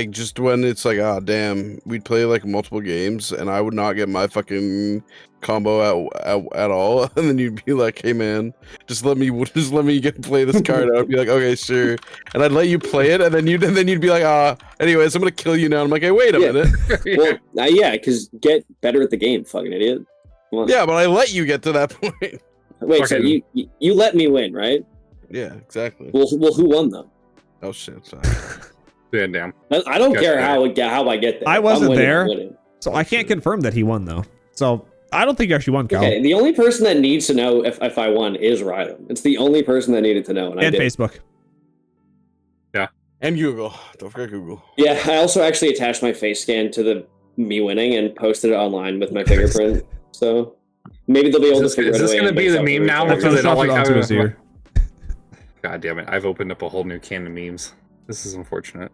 B: just when it's like, ah, damn, we'd play like multiple games and I would not get my fucking combo at all, and then you'd be like, hey man, just let me play this card out. I'd be like, okay, sure, and I'd let you play it, and then you'd be like, anyways, I'm gonna kill you now. I'm like, hey, wait a minute.
C: Well, yeah, because get better at the game, fucking idiot.
B: Yeah, but I let you get to that point.
C: Wait, so you let me win, right?
B: Yeah, exactly.
C: Well, who won though?
B: Oh shit, sorry.
D: Yeah, damn.
C: I don't care how I get there.
A: I wasn't
C: I'm
A: there,
C: winning.
A: so I can't confirm that he won though. So I don't think you actually won, Cal.
C: Okay, the only person that needs to know if I won is Rylan. It's the only person that needed to know, and I did.
A: Facebook.
D: Yeah,
B: and Google. Don't forget Google.
C: Yeah, I also actually attached my face scan to me winning and posted it online with my fingerprint. So maybe they'll be able to figure it out.
D: Is this going to be the meme now? Because I don't like
A: onto his ear.
D: God damn it! I've opened up a whole new can of memes. This is unfortunate.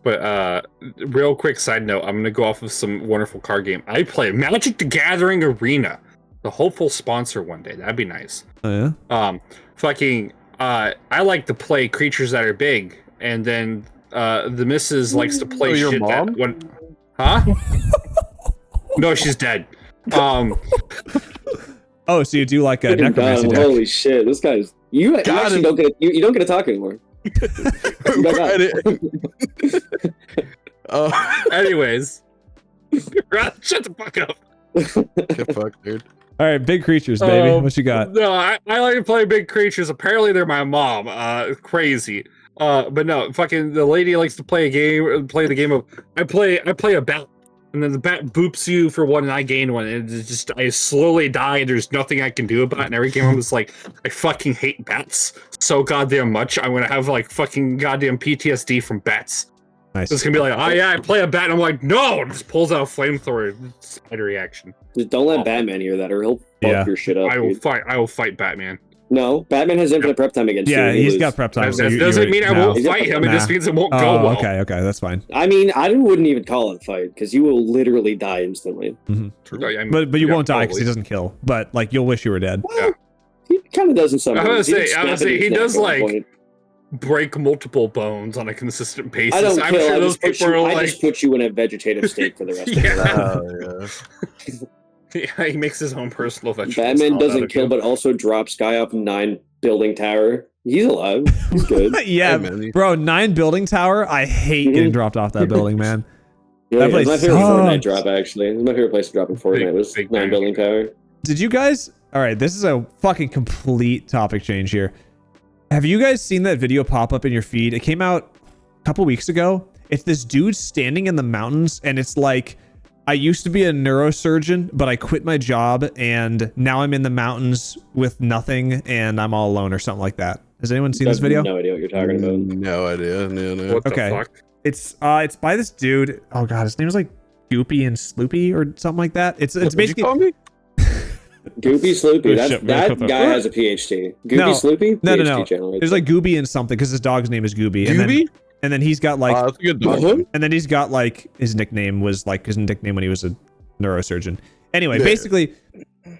D: But real quick side note, I'm gonna go off of some wonderful card game. I play Magic the Gathering Arena, the hopeful sponsor one day. That'd be nice.
A: Oh yeah.
D: I like to play creatures that are big, and then the missus likes to play
B: your
D: shit
B: mom?
D: that when, huh? No, she's dead.
A: Oh, so you do like a necromancy deck?
C: Holy shit, this guy's you actually don't get you don't get to talk anymore.
D: Anyways, shut the fuck up.
B: Get fucked, dude.
A: All right, big creatures, baby. What you got?
D: No, I like to play big creatures. Apparently, they're my mom. Crazy. But no, fucking the lady likes to play the game of I play a bat, and then the bat boops you for one, and I gain one, and it's just I slowly die, and there's nothing I can do about it. And every game I'm just like, I fucking hate bats so goddamn much. I'm gonna have like fucking goddamn PTSD from bats.
A: Nice.
D: It's gonna be like, oh yeah, I play a bat, and I'm like, no, and just pulls out a flamethrower. Spider reaction.
C: Just don't let Batman hear that, or he'll fuck your shit up.
D: I will fight Batman.
C: No, Batman has infinite prep time against you.
A: Yeah, he's got prep time.
D: That doesn't mean I won't fight him. It just means it won't go well.
A: Okay, that's fine.
C: I mean, I wouldn't even call it a fight because you will literally die instantly.
A: Mm-hmm.
D: True. I mean,
A: but you won't die because he doesn't kill. But like you'll wish you were dead.
C: Well, he kind of does in some ways.
D: I would say he does like break multiple bones on a consistent basis.
C: I don't
D: I'm
C: kill.
D: sure those people are like.
C: I just put you in a vegetative state for the rest of your life.
D: Yeah, he makes his own personal vegetable.
C: Batman doesn't kill, but also drops guy off 9 building tower. He's alive. He's good.
A: Yeah, bro, 9 building tower. I hate getting dropped off that building, man.
C: Yeah,
A: that place
C: my favorite
A: sucks.
C: Fortnite drop, actually. It was my favorite place to drop in Fortnite was 9 building tower.
A: Did you guys... All right, this is a fucking complete topic change here. Have you guys seen that video pop up in your feed? It came out a couple weeks ago. It's this dude standing in the mountains, and it's like... I used to be a neurosurgeon, but I quit my job, and now I'm in the mountains with nothing, and I'm all alone, or something like that. Has anyone seen this video?
C: No idea what you're talking about.
B: No idea. No.
D: What the fuck?
A: It's by this dude. Oh god, his name is like Goopy and Sloopy or something like that. It's basically.
B: Call me?
C: Goopy Sloopy. That guy has a PhD. Goopy Sloopy.
A: No.
C: Channel
A: There's like Gooby and something because his dog's name is Gooby.
B: Gooby?
A: And then he's got like,
B: that's a good dog.
A: and then he's got like his nickname was like his nickname when he was a neurosurgeon. Anyway, basically,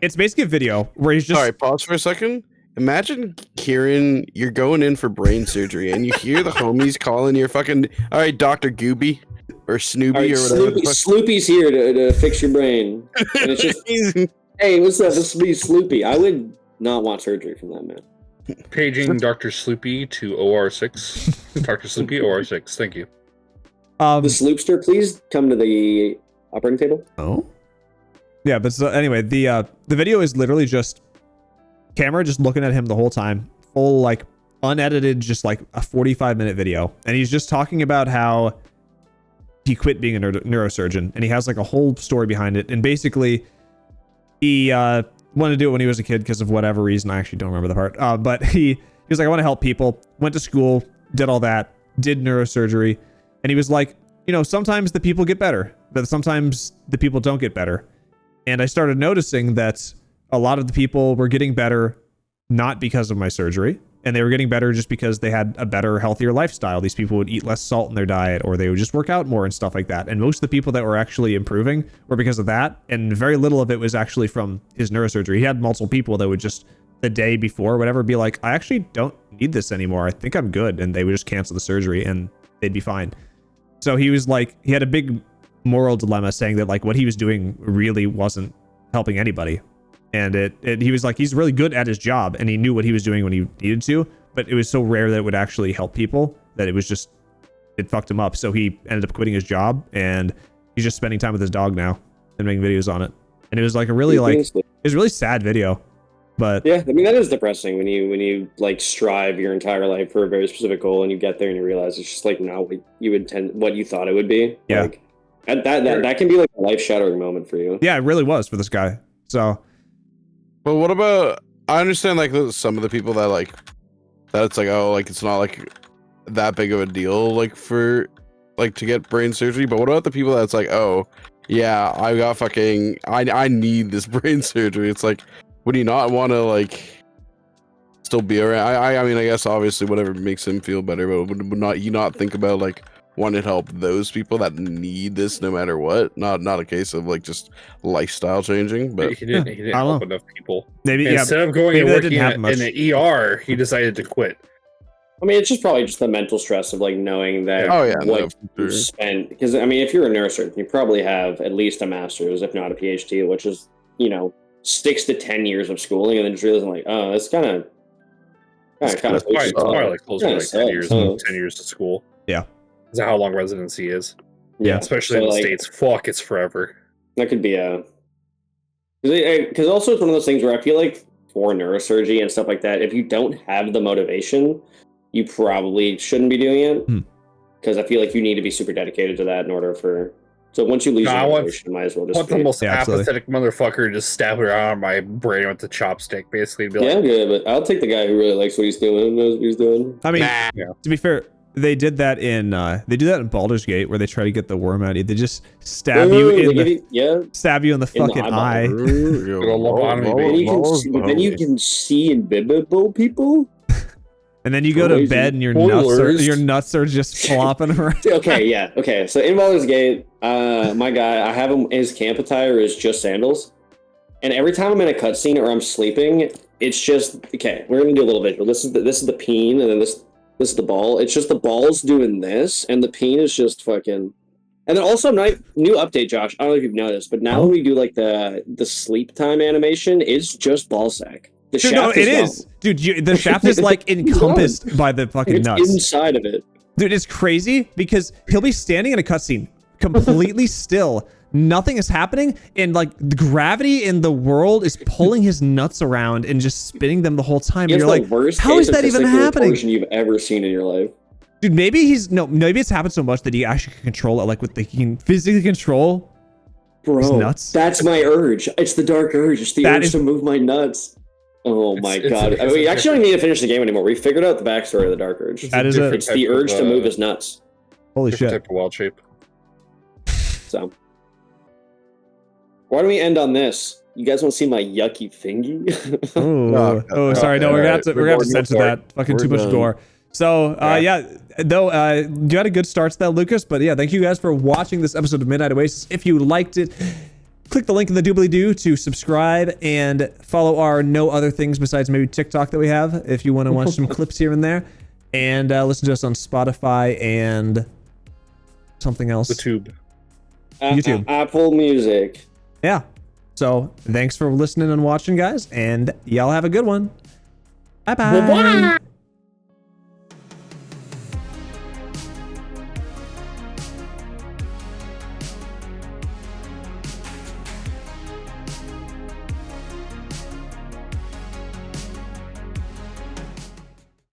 A: it's basically a video where he's just.
B: Sorry, pause for a second. Imagine, Kieran, you're going in for brain surgery, and you hear the homies calling your fucking, all right, Dr. Gooby or Snoopy or whatever.
C: Sloopy's here to fix your brain. And it's just, hey, what's up? This is me, Sloopy. I would not want surgery from that man.
D: Paging Dr. Sloopy to OR6. Dr. Sloopy, OR6. Thank you.
C: The Sloopster, please come to the operating table.
A: Oh. Yeah, but so anyway, the video is literally just camera just looking at him the whole time, full like unedited, just like a 45-minute video, and he's just talking about how he quit being a neurosurgeon, and he has like a whole story behind it. And basically, he wanted to do it when he was a kid because of whatever reason. I actually don't remember the part. But he was like, I want to help people. Went to school, did all that, did neurosurgery, and he was like, you know, sometimes the people get better, but sometimes the people don't get better. And I started noticing that a lot of the people were getting better not because of my surgery, and they were getting better just because they had a better, healthier lifestyle. These people would eat less salt in their diet, or they would just work out more and stuff like that. And most of the people that were actually improving were because of that, and very little of it was actually from his neurosurgery. He had multiple people that would just, the day before, whatever, be like, I actually don't need this anymore. I think I'm good. And they would just cancel the surgery and they'd be fine. So he was like, he had a big moral dilemma saying that like what he was doing really wasn't helping anybody. And he was like, he's really good at his job and he knew what he was doing when he needed to, but it was so rare that it would actually help people that it was just, it fucked him up. So he ended up quitting his job and he's just spending time with his dog now and making videos on it. And it was like a really it was a really sad video, but
C: yeah, I mean, that is depressing when you like strive your entire life for a very specific goal and you get there and you realize it's just like not what you intend, what you thought it would be.
A: Yeah.
C: Like, that can be like a life shattering moment for you.
A: Yeah, it really was for this guy. So,
B: but what about, I understand like some of the people that like, that it's like, oh, like it's not like that big of a deal, like for like to get brain surgery. But what about the people that's like, oh yeah, I got fucking, I need this brain surgery. It's like, would you not want to like still be around? I mean, I guess obviously whatever makes him feel better, but would not you not think about like wanting to help those people that need this no matter what? Not a case of like just lifestyle changing, but
D: he didn't help enough people.
A: Maybe
D: instead of going and working in the ER, he decided to quit.
C: I mean, it's just probably just the mental stress of like knowing that you spent, because I mean, if you're a neurosurgeon, you probably have at least a master's, if not a PhD, which is, you know, 6 to 10 years of schooling, and then just realizing like, oh, it's kind of
D: probably like closer to like 10 years, 10 years to school.
A: Yeah.
D: Is that how long residency is?
A: Yeah.
D: Especially in the States. Fuck, it's forever.
C: That could be because also it's one of those things where I feel like for neurosurgery and stuff like that, if you don't have the motivation, you probably shouldn't be doing it. Because I feel like you need to be super dedicated to that in order for. So once you lose your motivation, you might as well just.
D: I want the most apathetic motherfucker just stab it out of my brain with the chopstick, basically. Be
C: like, yeah, but I'll take the guy who really likes what he's doing and knows what he's doing.
A: I mean, to be fair, they did that in Baldur's Gate, where they try to get the worm out. They just stab you in the fucking eye.
C: Then you can see invisible people.
A: And then you go to bed and your nuts are just flopping around.
C: Okay. So in Baldur's Gate, my guy, I have him. His camp attire is just sandals, and every time I'm in a cutscene or I'm sleeping, it's just okay. We're gonna do a little visual. This is the peen, and then this is the ball. It's just the ball's doing this, and the peen is just fucking. And then also, new update, Josh. I don't know if you've noticed, but now when we do like the sleep time animation, it's just ball sack. The shaft is.
A: Dude, the shaft is like encompassed by the fucking nuts.
C: Inside of it.
A: Dude, it's crazy because he'll be standing in a cutscene completely still. Nothing is happening, and like the gravity in the world is pulling his nuts around and just spinning them the whole time. And you're like, how is that even happening?
C: You've ever seen in your life.
A: Dude, maybe it's happened so much that he actually can control it, like he can physically control his nuts.
C: That's my urge. It's the dark urge. It's the urge to move my nuts. Oh my god! We actually don't need to finish the game anymore. We figured out the backstory of the Dark Urge. It's the urge to move his nuts.
A: Holy shit!
D: Type of wild shape.
C: So, why don't we end on this? You guys want to see my yucky thingy?
A: Sorry. No, we're gonna have to censor that. Fucking too much gore. So, you had a good start to that, Lucas. But yeah, thank you guys for watching this episode of Midnight Oasis. If you liked it, click the link in the doobly-doo to subscribe and follow our no other things besides maybe TikTok that we have if you want to watch some clips here and there. And listen to us on Spotify and something else.
D: YouTube.
C: Apple Music.
A: Yeah. So thanks for listening and watching, guys. And y'all have a good one. Bye-bye.